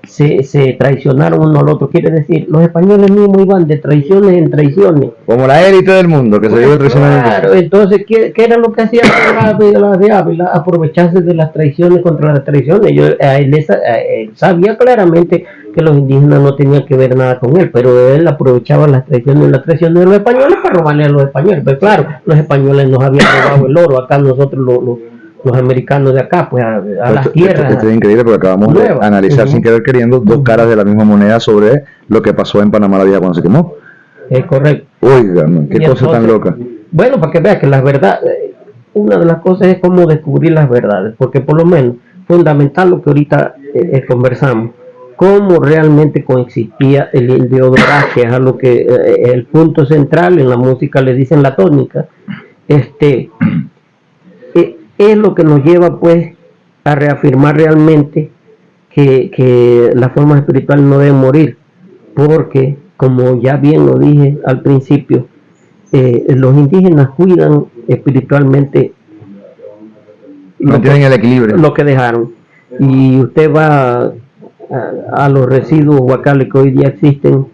Speaker 2: se traicionaron uno al otro. Quiere decir, los españoles mismos iban de traiciones en traiciones.
Speaker 1: Como la élite del mundo que se dio traiciones.
Speaker 2: Claro, entonces, ¿qué era lo que hacía la de Ávila? Aprovecharse de las traiciones contra las traiciones. Él sabía claramente que los indígenas no tenían que ver nada con él, pero él aprovechaba las traiciones de los españoles para robarle a los españoles. Pero claro, los españoles nos habían robado el oro, acá nosotros los americanos de acá, pues a las tierras.
Speaker 1: Esto es increíble porque acabamos de analizar sin querer queriendo dos caras de la misma moneda sobre lo que pasó en Panamá la vida cuando se quemó.
Speaker 2: Es correcto.
Speaker 1: Oiga, qué cosa tan loca.
Speaker 2: Bueno, para que veas que las verdades, una de las cosas es cómo descubrir las verdades, porque por lo menos fundamental lo que ahorita conversamos, cómo realmente coexistía el indio dorado, que es a lo que el punto central en la música le dicen la tónica, es lo que nos lleva pues a reafirmar realmente que las formas espirituales no deben morir, porque como ya bien lo dije al principio, los indígenas cuidan espiritualmente
Speaker 1: mantienen el equilibrio,
Speaker 2: lo que dejaron. Y usted va a los residuos huacales que hoy día existen,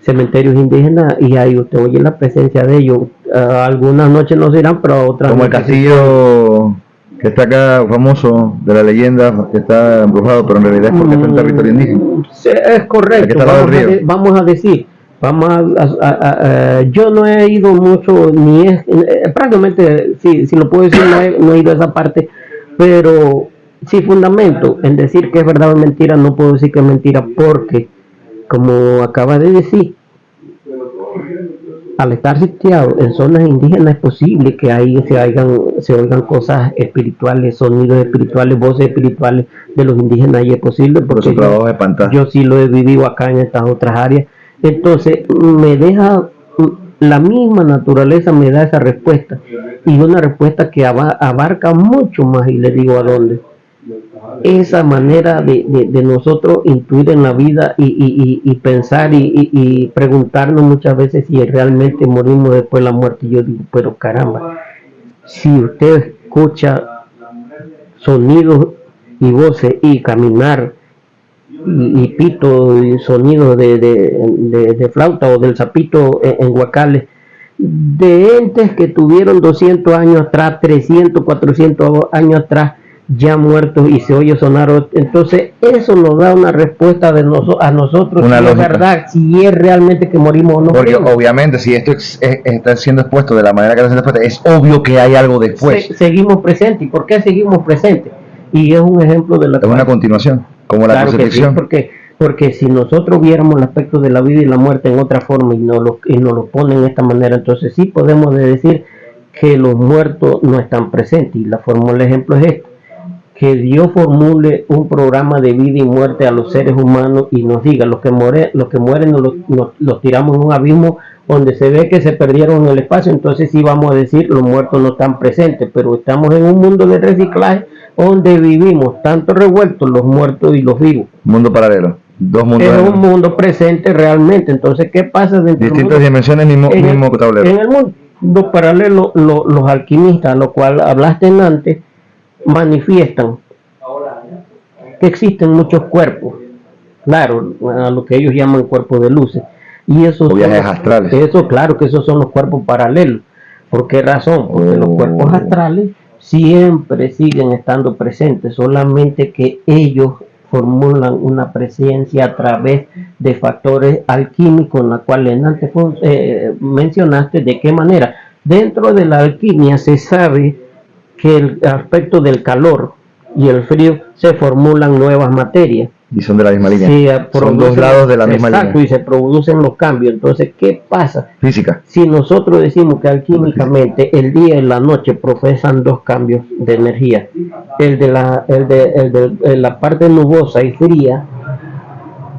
Speaker 2: cementerios indígenas, y ahí usted oye la presencia de ellos. Algunas noches no se irán, pero otras
Speaker 1: como el castillo que está acá famoso de la leyenda, que está embrujado, pero en realidad es porque está en territorio indígena.
Speaker 2: Es correcto. Vamos a decir, yo no he ido mucho, prácticamente, si lo puedo decir, no he ido a esa parte, pero sí fundamento en decir que es verdad o mentira. No puedo decir que es mentira, porque como acaba de decir, al estar sitiado en zonas indígenas es posible que ahí se oigan cosas espirituales, sonidos espirituales, voces espirituales de los indígenas, y es posible porque yo sí lo he vivido acá en estas otras áreas. Entonces me deja, la misma naturaleza me da esa respuesta, y una respuesta que abarca mucho más, y le digo a dónde. Esa manera de nosotros intuir en la vida y pensar y preguntarnos muchas veces si realmente morimos después de la muerte. Yo digo, pero caramba, si usted escucha sonidos y voces y caminar y pito y sonidos de flauta o del sapito en guacales, de entes que tuvieron 200 años atrás, 300, 400 años atrás, ya muertos, y se oye sonar. Entonces eso nos da una respuesta a nosotros, si es verdad, si es realmente que morimos o no.
Speaker 1: Porque obviamente si esto está siendo expuesto de la manera que está siendo expuesto, es obvio que hay algo después.
Speaker 2: Seguimos presentes. ¿Y por qué seguimos presentes? Y es un ejemplo de la...
Speaker 1: Es una continuación, como la crucifixión.
Speaker 2: Sí, porque si nosotros viéramos el aspecto de la vida y la muerte en otra forma y nos lo ponen de esta manera, entonces sí podemos decir que los muertos no están presentes. Y la fórmula, el ejemplo es este: que Dios formule un programa de vida y muerte a los seres humanos y nos diga, los que mueren los tiramos en un abismo donde se ve que se perdieron en el espacio. Entonces sí vamos a decir, los muertos no están presentes, pero estamos en un mundo de reciclaje donde vivimos tanto revueltos los muertos y los vivos.
Speaker 1: Mundo paralelo. Dos mundos.
Speaker 2: Es un mundo presente realmente. Entonces, ¿qué pasa dentro
Speaker 1: distintas dimensiones, mismo tablero?
Speaker 2: En el mundo paralelo, los alquimistas, lo cual hablaste antes, manifiestan que existen muchos cuerpos, claro, a lo que ellos llaman cuerpos de luces, y esos
Speaker 1: viajes astrales.
Speaker 2: Eso, claro, que esos son los cuerpos paralelos, ¿Por qué razón? Porque los cuerpos astrales siempre siguen estando presentes, solamente que ellos formulan una presencia a través de factores alquímicos, en la cual antes mencionaste de qué manera. Dentro de la alquimia se sabe que el aspecto del calor y el frío se formulan nuevas materias.
Speaker 1: Y son de la misma línea. Son dos lados de la misma línea.
Speaker 2: Exacto, y se producen los cambios. Entonces, ¿qué pasa?
Speaker 1: Física.
Speaker 2: Si nosotros decimos que alquímicamente el día y la noche profesan dos cambios de energía, el de la parte nubosa y fría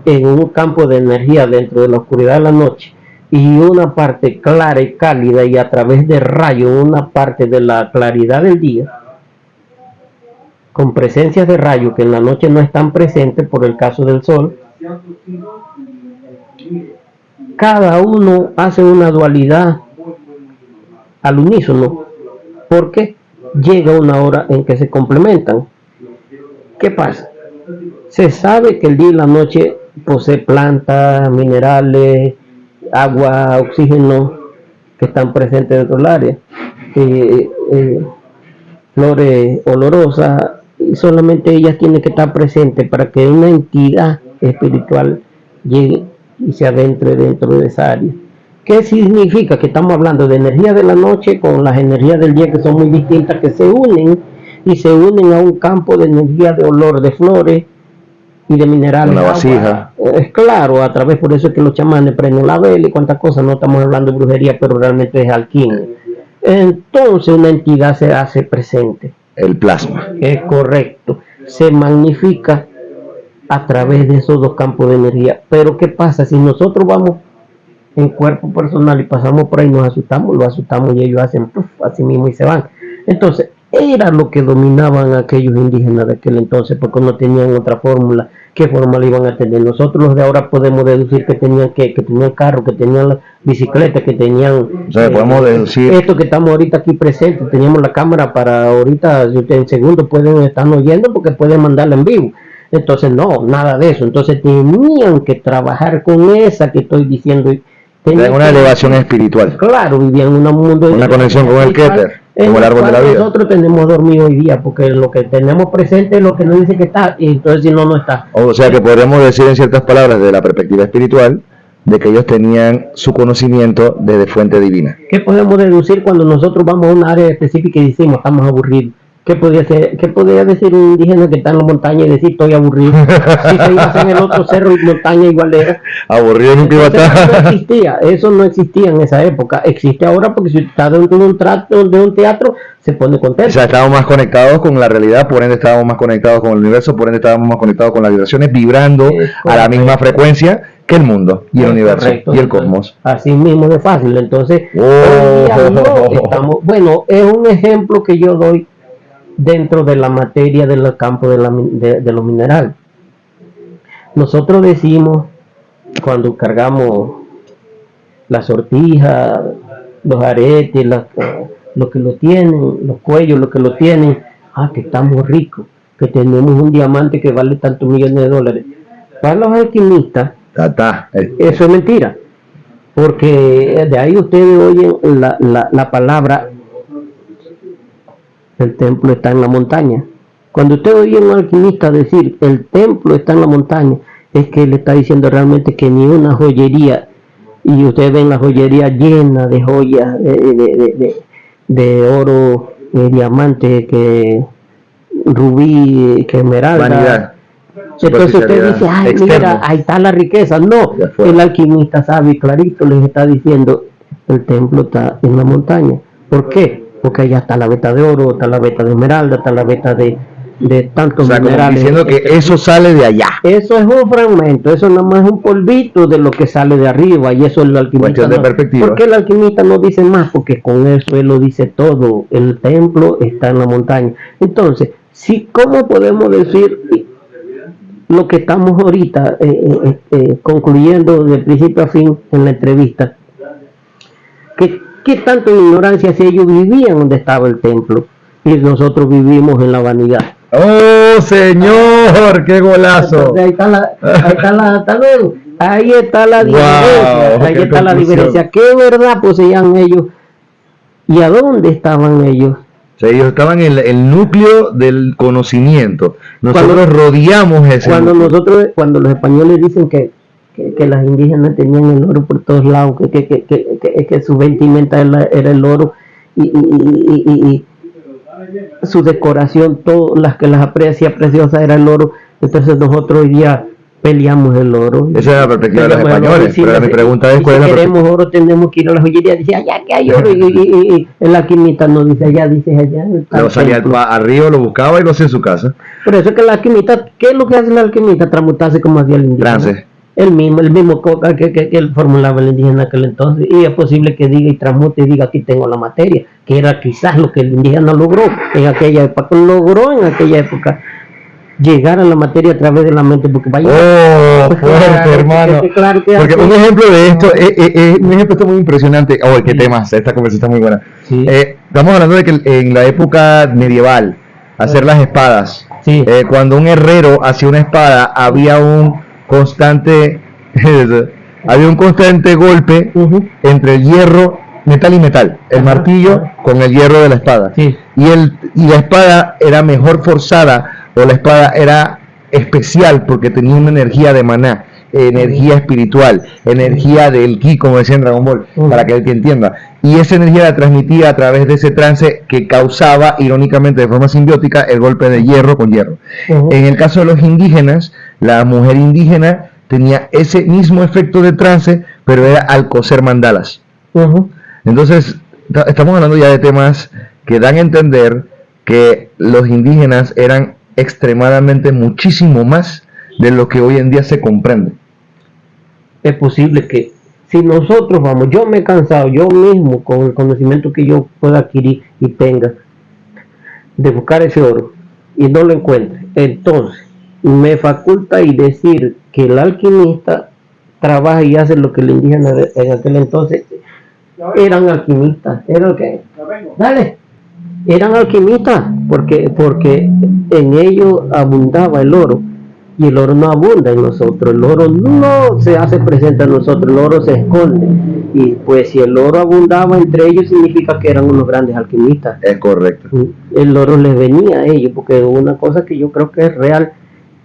Speaker 2: en un campo de energía dentro de la oscuridad de la noche, y una parte clara y cálida y a través de rayos una parte de la claridad del día, con presencias de rayos que en la noche no están presentes por el caso del sol, cada uno hace una dualidad al unísono, porque llega una hora en que se complementan. ¿Qué pasa? Se sabe que el día y la noche posee plantas, minerales, agua, oxígeno que están presentes dentro del área, flores olorosas, y solamente ellas tienen que estar presentes para que una entidad espiritual llegue y se adentre dentro de esa área. ¿Qué significa? Que estamos hablando de energía de la noche con las energías del día, que son muy distintas, que se unen y se unen a un campo de energía de olor de flores y de minerales.
Speaker 1: Una vasija.
Speaker 2: Es claro, a través, por eso es que los chamanes prenden la vela y cuantas cosas. No estamos hablando de brujería, pero realmente es alquimia. Entonces una entidad se hace presente.
Speaker 1: El plasma.
Speaker 2: Es correcto. Se magnifica a través de esos dos campos de energía. Pero ¿qué pasa? Si nosotros vamos en cuerpo personal y pasamos por ahí, nos asustamos, lo asustamos y ellos hacen puff, así mismo y se van. Entonces, era lo que dominaban aquellos indígenas de aquel entonces, porque no tenían otra fórmula. ¿Qué fórmula iban a tener? Nosotros los de ahora podemos deducir que tenían carro, que tenían la bicicleta, que tenían...
Speaker 1: O sea, podemos deducir...
Speaker 2: Esto que estamos ahorita aquí presentes, teníamos la cámara para ahorita, si ustedes en segundo pueden estar oyendo porque pueden mandarla en vivo. Entonces, no, nada de eso. Entonces, tenían que trabajar con esa que estoy diciendo.
Speaker 1: Tenían una elevación espiritual.
Speaker 2: Claro, vivían en un mundo...
Speaker 1: Una conexión con el Keter, como el árbol de la vida.
Speaker 2: Nosotros tenemos dormido hoy día, porque lo que tenemos presente es lo que nos dice que está, y entonces si no, no está.
Speaker 1: O sea que podríamos decir en ciertas palabras, de la perspectiva espiritual, de que ellos tenían su conocimiento desde fuente divina.
Speaker 2: ¿Qué podemos deducir cuando nosotros vamos a una área específica y decimos estamos aburridos? ¿Qué podría decir un indígena que está en la montaña y decir estoy aburrido? Si se iba a hacer en el otro cerro y montaña igual era.
Speaker 1: Aburrido nunca iba a estar.
Speaker 2: No existía, eso no existía en esa época. Existe ahora porque si está dentro de un teatro se pone contento.
Speaker 1: O sea, estábamos más conectados con la realidad, por ende estábamos más conectados con el universo, por ende estábamos más conectados con las vibraciones, vibrando a la misma frecuencia que el mundo y el universo y el cosmos.
Speaker 2: Así mismo de fácil. Entonces, bueno, es un ejemplo que yo doy dentro de la materia del campo de los minerales. Nosotros decimos, cuando cargamos la sortija, los aretes, los que lo tienen, los cuellos, los que lo tienen, que estamos ricos, que tenemos un diamante que vale tantos millones de dólares. Para los alquimistas, eso es mentira, porque de ahí ustedes oyen la palabra: el templo está en la montaña. Cuando usted oye a un alquimista decir el templo está en la montaña, es que él está diciendo realmente que ni una joyería, y ustedes ven la joyería llena de joyas de oro, diamante, que rubí, que esmeralda.
Speaker 1: Vanidad.
Speaker 2: Entonces usted dice, mira, ahí está la riqueza. No, el alquimista sabe clarito, les está diciendo el templo está en la montaña. ¿Por qué? Porque allá está la veta de oro, está la veta de esmeralda, está la veta de tantos minerales.
Speaker 1: Diciendo que eso sale de allá.
Speaker 2: Eso es un fragmento, eso nada más es un polvito de lo que sale de arriba, y eso el alquimista
Speaker 1: de perspectiva.
Speaker 2: ¿Por qué el alquimista no dice más? Porque con eso él lo dice todo. El templo está en la montaña. Entonces, ¿cómo podemos decir lo que estamos ahorita concluyendo de principio a fin en la entrevista? ¿Qué tanto ignorancia si ellos vivían donde estaba el templo y nosotros vivimos en la vanidad?
Speaker 1: ¡Oh, señor! ¡Qué golazo!
Speaker 2: Entonces, ahí está la diferencia.
Speaker 1: Wow,
Speaker 2: ahí está la diferencia. ¿Qué verdad poseían ellos ¿Y a dónde estaban ellos?
Speaker 1: O sea, ellos estaban en el núcleo del conocimiento. Nosotros rodeamos ese núcleo.
Speaker 2: Cuando los españoles dicen que las indígenas tenían el oro por todos lados, que su vestimenta era el oro y su decoración, todas las que las hacía preciosas era el oro. Entonces nosotros hoy día peleamos el oro.
Speaker 1: Esa es la perspectiva de los españoles, pero mi pregunta es: ¿cuál es la perspectiva?
Speaker 2: Si queremos oro, tenemos que ir a las joyerías. Dice allá que hay oro, y el alquimista no dice allá, dice allá.
Speaker 1: Lo salía al río, lo buscaba y lo hacía en su casa.
Speaker 2: Por eso es que el alquimista, ¿qué es lo que hace el alquimista? Transmutarse como hacía el indígena.
Speaker 1: Trance.
Speaker 2: El mismo que él formulaba el indígena en aquel entonces, y es posible que diga y transmute y diga: aquí tengo la materia, que era quizás lo que el indígena logró en aquella época, llegar a la materia a través de la mente, porque vaya.
Speaker 1: Fuerte, hermano.
Speaker 2: Claro que
Speaker 1: porque un ejemplo de esto, un ejemplo esto muy impresionante. Qué temas, esta conversación está muy buena.
Speaker 2: Sí.
Speaker 1: Estamos hablando de que en la época medieval, hacer las espadas,
Speaker 2: sí.
Speaker 1: Cuando un herrero hacía una espada, había un constante golpe entre el hierro, metal y metal, el martillo con el hierro de la espada.
Speaker 2: Sí.
Speaker 1: Y la espada era mejor forzada, o la espada era especial porque tenía una energía de maná, energía espiritual, energía del ki, como decía en Dragon Ball, para que el que entienda. Y esa energía la transmitía a través de ese trance que causaba, irónicamente, de forma simbiótica, el golpe de hierro con hierro. En el caso de los indígenas, la mujer indígena tenía ese mismo efecto de trance, pero era al coser mandalas. Entonces, estamos hablando ya de temas que dan a entender que los indígenas eran extremadamente muchísimo más de lo que hoy en día se comprende.
Speaker 2: Es posible que si nosotros vamos, yo me he cansado, yo mismo, con el conocimiento que yo pueda adquirir y tenga, de buscar ese oro y no lo encuentre, entonces me faculta y decir que el alquimista trabaja y hace lo que el indígena en aquel entonces eran alquimistas. Eran alquimistas porque en ellos abundaba el oro, y el oro no abunda en nosotros, el oro no se hace presente a nosotros, el oro se esconde, y pues si el oro abundaba entre ellos, significa que eran unos grandes alquimistas.
Speaker 1: Es correcto.
Speaker 2: El oro les venía a ellos, porque una cosa que yo creo que es real,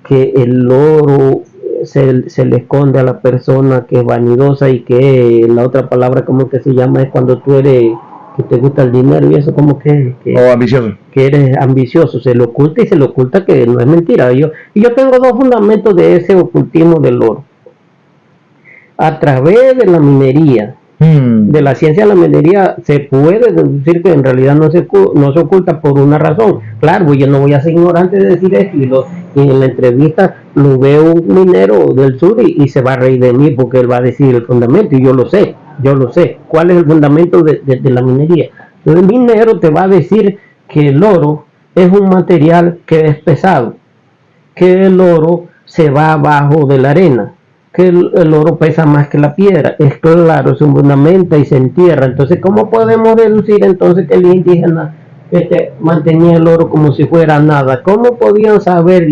Speaker 2: que el oro se le esconde a la persona que es vanidosa, y que la otra palabra como que se llama es cuando tú eres, que te gusta el dinero, y eso como que
Speaker 1: ambicioso,
Speaker 2: que eres ambicioso, se le oculta, y se le oculta que no es mentira. Yo tengo dos fundamentos de ese ocultismo del oro: a través de la minería, de la ciencia de la minería, se puede deducir que en realidad no se oculta por una razón. Claro, yo no voy a ser ignorante de decir esto, y en la entrevista lo veo un minero del sur y se va a reír de mí, porque él va a decir el fundamento, y yo lo sé. ¿Cuál es el fundamento de la minería? El minero te va a decir que el oro es un material que es pesado, que el oro se va abajo de la arena, que el oro pesa más que la piedra. Es claro, se fundamenta y se entierra. Entonces, ¿cómo podemos deducir entonces que el indígena mantenía el oro como si fuera nada? ¿Cómo podían saber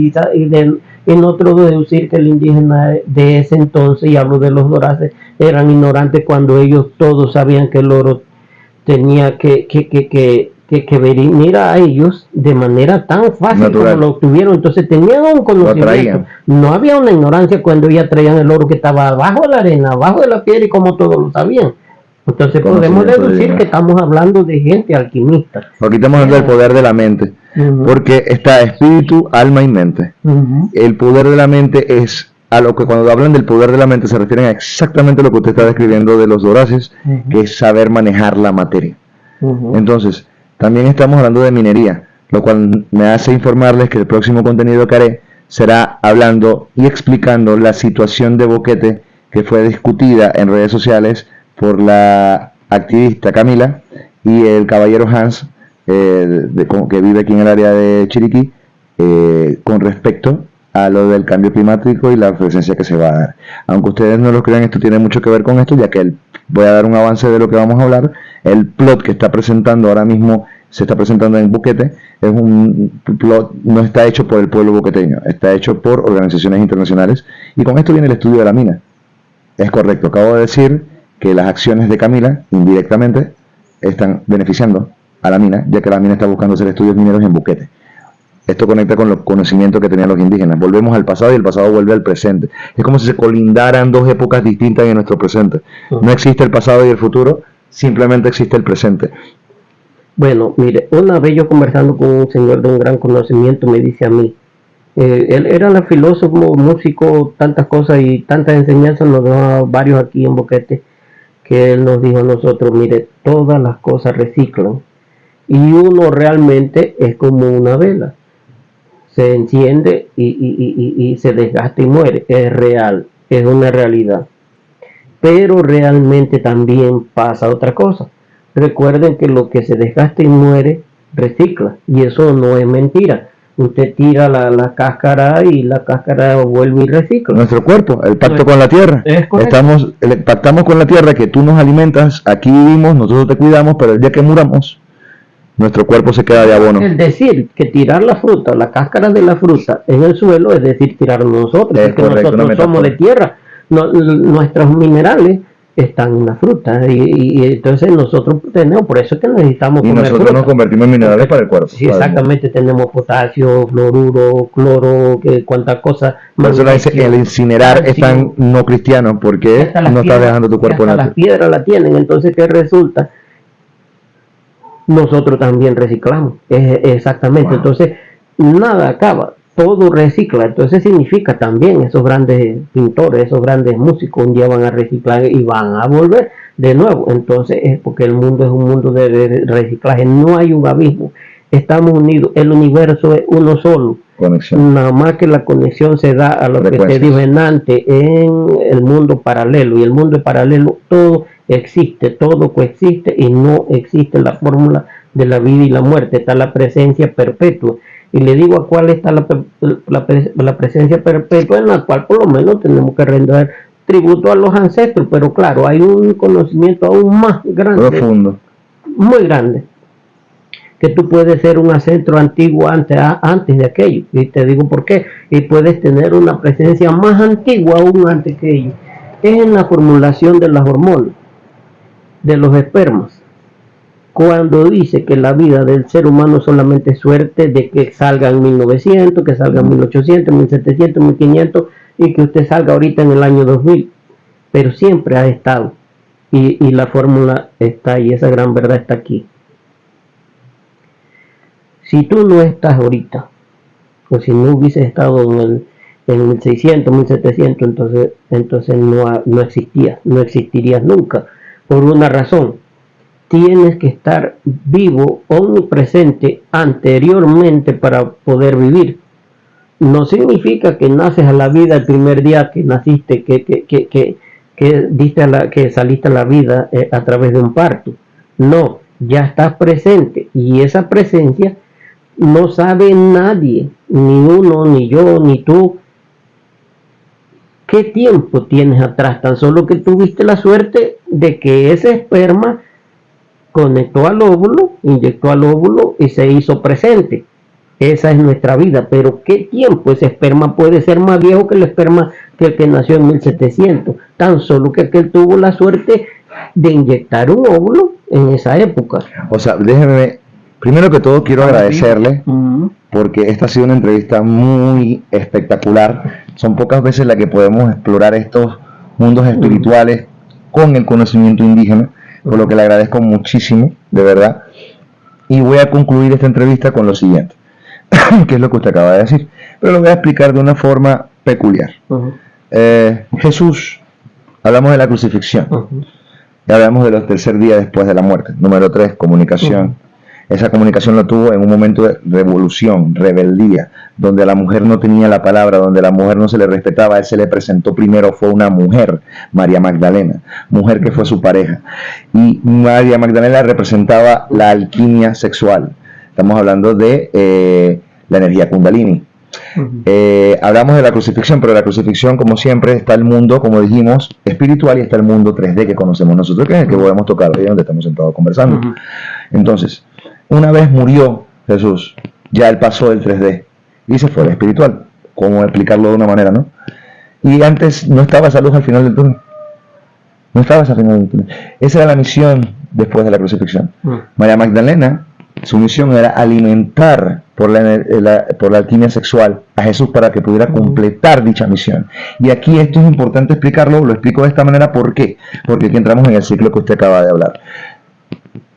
Speaker 2: y nosotros deducir que el indígena de ese entonces, y hablo de los doraces, eran ignorantes cuando ellos todos sabían que el oro tenía que venir a ellos de manera tan fácil natural, como lo obtuvieron? Entonces tenían un conocimiento, no había una ignorancia cuando ellos traían el oro que estaba abajo de la arena, abajo de la piedra, y como todos lo sabían. Entonces podemos deducir que estamos hablando de gente alquimista.
Speaker 1: Aquí estamos hablando del poder de la mente, porque está espíritu, alma y mente. El poder de la mente es a lo que, cuando hablan del poder de la mente, se refieren a exactamente lo que usted está describiendo de los doraces, que es saber manejar la materia. Entonces, también estamos hablando de minería, lo cual me hace informarles que el próximo contenido que haré será hablando y explicando la situación de Boquete, que fue discutida en redes sociales por la activista Camila y el caballero Hans, que vive aquí en el área de Chiriquí, con respecto a lo del cambio climático y la presencia que se va a dar. Aunque ustedes no lo crean, esto tiene mucho que ver con esto, ya que voy a dar un avance de lo que vamos a hablar. El plot que está presentando ahora mismo, se está presentando en Boquete, es un plot, no está hecho por el pueblo boqueteño, está hecho por organizaciones internacionales, y con esto viene el estudio de la mina. Es correcto, acabo de decir que las acciones de Camila, indirectamente, están beneficiando a la mina, ya que la mina está buscando hacer estudios mineros en Buquete. Esto conecta con los conocimientos que tenían los indígenas. Volvemos al pasado y el pasado vuelve al presente. Es como si se colindaran dos épocas distintas en nuestro presente. No existe el pasado y el futuro, simplemente existe el presente.
Speaker 2: Bueno, mire, una vez yo conversando con un señor de un gran conocimiento me dice a mí, él era filósofo, músico, tantas cosas y tantas enseñanzas, nos dejó varios aquí en Boquete, que él nos dijo a nosotros, mire, todas las cosas reciclan y uno realmente es como una vela, se enciende y se desgasta y muere, es real, es una realidad, pero realmente también pasa otra cosa. Recuerden que lo que se desgasta y muere recicla, y eso no es mentira. Usted tira la cáscara y la cáscara vuelve y recicla.
Speaker 1: Nuestro cuerpo, el pacto con la tierra. Pactamos con la tierra que tú nos alimentas, aquí vivimos, nosotros te cuidamos, pero el día que muramos, nuestro cuerpo se queda de abono.
Speaker 2: Es decir, que tirar la fruta, la cáscara de la fruta en el suelo, es decir, tirar nosotros, porque nosotros somos de tierra. Nuestros minerales están en la fruta y entonces nosotros tenemos, por eso es que necesitamos
Speaker 1: comer nosotros fruta. Nos convertimos en minerales para el cuerpo.
Speaker 2: Sí, exactamente, tenemos potasio, fluoruro, cloro, cuántas cosas.
Speaker 1: Por eso el incinerar es tan no cristiano, porque no está dejando tu cuerpo
Speaker 2: natural. Las piedras la tienen, entonces ¿qué resulta? Nosotros también reciclamos, exactamente, wow. Entonces nada acaba, todo recicla, entonces significa también esos grandes pintores, esos grandes músicos un día van a reciclar y van a volver de nuevo, entonces es porque el mundo es un mundo de reciclaje, no hay un abismo, estamos unidos, el universo es uno solo, conexión. Nada más que la conexión se da a lo que te dije antes en el mundo paralelo, y el mundo paralelo todo existe, todo coexiste y no existe la fórmula de la vida y la muerte, está la presencia perpetua. Y le digo a cuál está la presencia perpetua, en la cual por lo menos tenemos que rendir tributo a los ancestros, pero claro, hay un conocimiento aún más grande,
Speaker 1: profundo,
Speaker 2: muy grande, que tú puedes ser un ancestro antiguo antes de aquello, y te digo por qué, y puedes tener una presencia más antigua aún antes que ellos. Es en la formulación de las hormonas, de los espermas, cuando dice que la vida del ser humano solamente es suerte de que salga en 1900, que salga en 1800, 1700, 1500 y que usted salga ahorita en el año 2000, pero siempre ha estado y la fórmula está ahí, esa gran verdad está aquí. Si tú no estás ahorita, o si no hubieses estado en 1600, 1700, entonces no existirías nunca, por una razón. Tienes que estar vivo, omnipresente, anteriormente para poder vivir. No significa que naces a la vida el primer día que naciste, que saliste a la vida a través de un parto. No, ya estás presente y esa presencia no sabe nadie, ni uno, ni yo, ni tú. ¿Qué tiempo tienes atrás? Tan solo que tuviste la suerte de que ese esperma conectó al óvulo, inyectó al óvulo y se hizo presente. Esa es nuestra vida, pero ¿qué tiempo? Ese esperma puede ser más viejo que el esperma que nació en 1700, tan solo que aquel tuvo la suerte de inyectar un óvulo en esa época.
Speaker 1: O sea, déjeme, primero que todo quiero agradecerle, porque esta ha sido una entrevista muy espectacular. Son pocas veces las que podemos explorar estos mundos espirituales con el conocimiento indígena, por lo que le agradezco muchísimo, de verdad. Y voy a concluir esta entrevista con lo siguiente, que es lo que usted acaba de decir, pero lo voy a explicar de una forma peculiar. Jesús, hablamos de la crucifixión, y hablamos de los tercer días después de la muerte. Número 3, comunicación. Esa comunicación lo tuvo en un momento de revolución, rebeldía, donde la mujer no tenía la palabra, donde la mujer no se le respetaba. Él se le presentó primero, fue una mujer, María Magdalena, mujer que fue su pareja. Y María Magdalena representaba la alquimia sexual. Estamos hablando de la energía Kundalini. Hablamos de la crucifixión, pero la crucifixión, como siempre, está el mundo, como dijimos, espiritual, y está el mundo 3D que conocemos nosotros, que es el que podemos tocar, ahí donde estamos sentados conversando. Entonces, una vez murió Jesús, ya él pasó del 3D y se fue al espiritual. ¿Cómo explicarlo de una manera, no? Y antes no estaba esa luz al final del túnel. No estaba esa final del túnel. Esa era la misión después de la crucifixión. María Magdalena, su misión era alimentar por la alquimia sexual a Jesús para que pudiera completar dicha misión. Y aquí esto es importante explicarlo, lo explico de esta manera. ¿Por qué? Porque aquí entramos en el ciclo que usted acaba de hablar.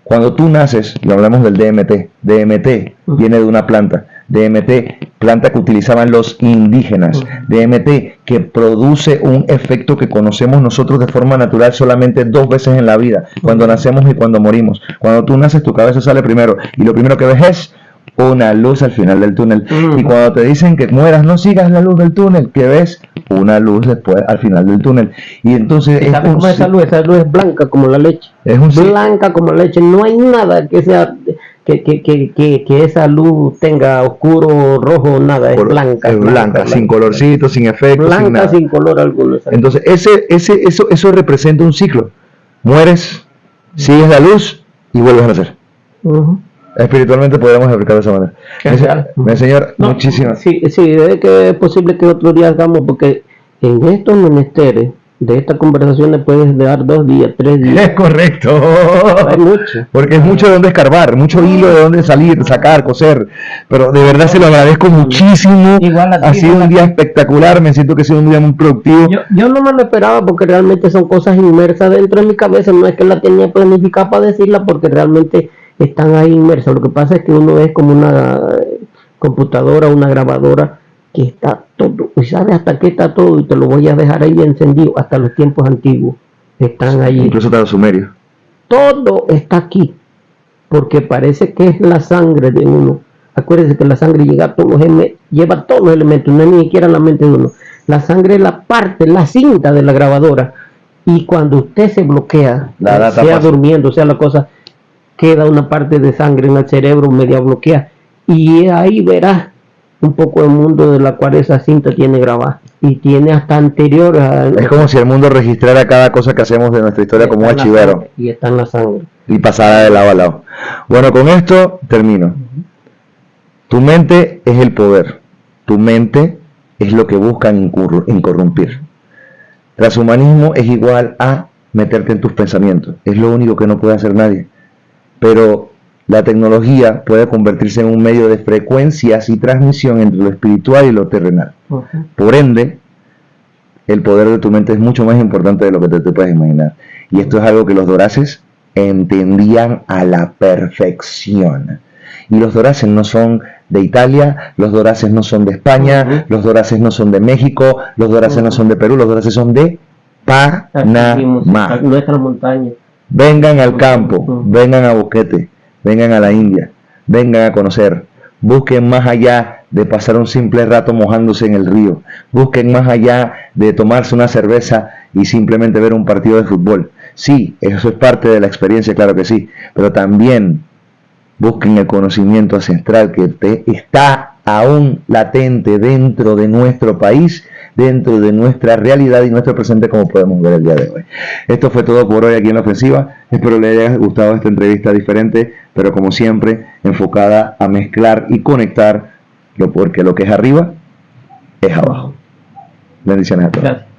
Speaker 1: Cuando tú naces, y hablamos del DMT, DMT viene de una planta, DMT, planta que utilizaban los indígenas, DMT, que produce un efecto que conocemos nosotros de forma natural solamente 2 veces en la vida, cuando nacemos y cuando morimos. Cuando tú naces, tu cabeza sale primero, y lo primero que ves es una luz al final del túnel. Y cuando te dicen que mueras, no sigas la luz del túnel, que ves una luz después al final del túnel. Y entonces
Speaker 2: ¿sabes cómo es esa luz? Esa luz es blanca como la leche.
Speaker 1: Es
Speaker 2: blanca como la leche. No hay nada que sea que esa luz tenga oscuro, rojo, nada. Es blanca.
Speaker 1: Es blanca, sin colorcito, sin efecto,
Speaker 2: blanca,
Speaker 1: sin nada.
Speaker 2: sin color alguno.
Speaker 1: Entonces eso representa un ciclo. Mueres, sigues la luz y vuelves a nacer. Espiritualmente podemos explicar de esa manera. Señor, muchísimas.
Speaker 2: Sí, es que es posible que otro día hagamos, porque en estos menesteres de estas conversaciones puedes dar 2 días, 3 días.
Speaker 1: Es correcto.
Speaker 2: Hay mucho.
Speaker 1: Porque es mucho de dónde escarbar, mucho hilo de dónde salir, sacar, coser. Pero de verdad se lo agradezco muchísimo. Ha sido un día espectacular, me siento que ha sido un día muy productivo.
Speaker 2: Yo no me lo esperaba, porque realmente son cosas inmersas dentro de mi cabeza. No es que la tenía planificada para decirla, porque realmente están ahí inmersas. Lo que pasa es que uno es como una computadora, una grabadora, que está todo, y sabe hasta qué está todo, y te lo voy a dejar ahí encendido hasta los tiempos antiguos. Están ahí.
Speaker 1: Incluso hasta los sumerios.
Speaker 2: Todo está aquí, porque parece que es la sangre de uno. Acuérdense que la sangre lleva todos los elementos, no es ni siquiera la mente de uno. La sangre es la parte, la cinta de la grabadora, y cuando usted se bloquea, sea durmiendo, sea la cosa, queda una parte de sangre en el cerebro media bloqueada, y ahí verás un poco el mundo de la cual esa cinta tiene grabada, y tiene hasta anterior
Speaker 1: es como si el mundo registrara cada cosa que hacemos de nuestra historia como un archivero,
Speaker 2: y está en la sangre
Speaker 1: y pasara de lado a lado. Bueno, con esto termino. Tu mente es el poder, tu mente es lo que buscan incorrumpir. Transhumanismo es igual a meterte en tus pensamientos, es lo único que no puede hacer nadie. Pero la tecnología puede convertirse en un medio de frecuencias y transmisión entre lo espiritual y lo terrenal. Por ende, el poder de tu mente es mucho más importante de lo que te puedes imaginar. Y esto es algo que los doraces entendían a la perfección. Y los doraces no son de Italia, los doraces no son de España, los doraces no son de México, los doraces no son de Perú, los doraces son de Panamá.
Speaker 2: Nuestra montaña.
Speaker 1: Vengan al campo, vengan a Boquete, vengan a la India, vengan a conocer, busquen más allá de pasar un simple rato mojándose en el río, busquen más allá de tomarse una cerveza y simplemente ver un partido de fútbol. Sí, eso es parte de la experiencia, claro que sí, pero también busquen el conocimiento ancestral que está aún latente dentro de nuestro país, dentro de nuestra realidad y nuestro presente, como podemos ver el día de hoy. Esto fue todo por hoy aquí en La Ofensiva. Espero les haya gustado esta entrevista diferente, pero como siempre enfocada a mezclar y conectar, porque lo que es arriba es abajo. Bendiciones a todos.
Speaker 2: Gracias.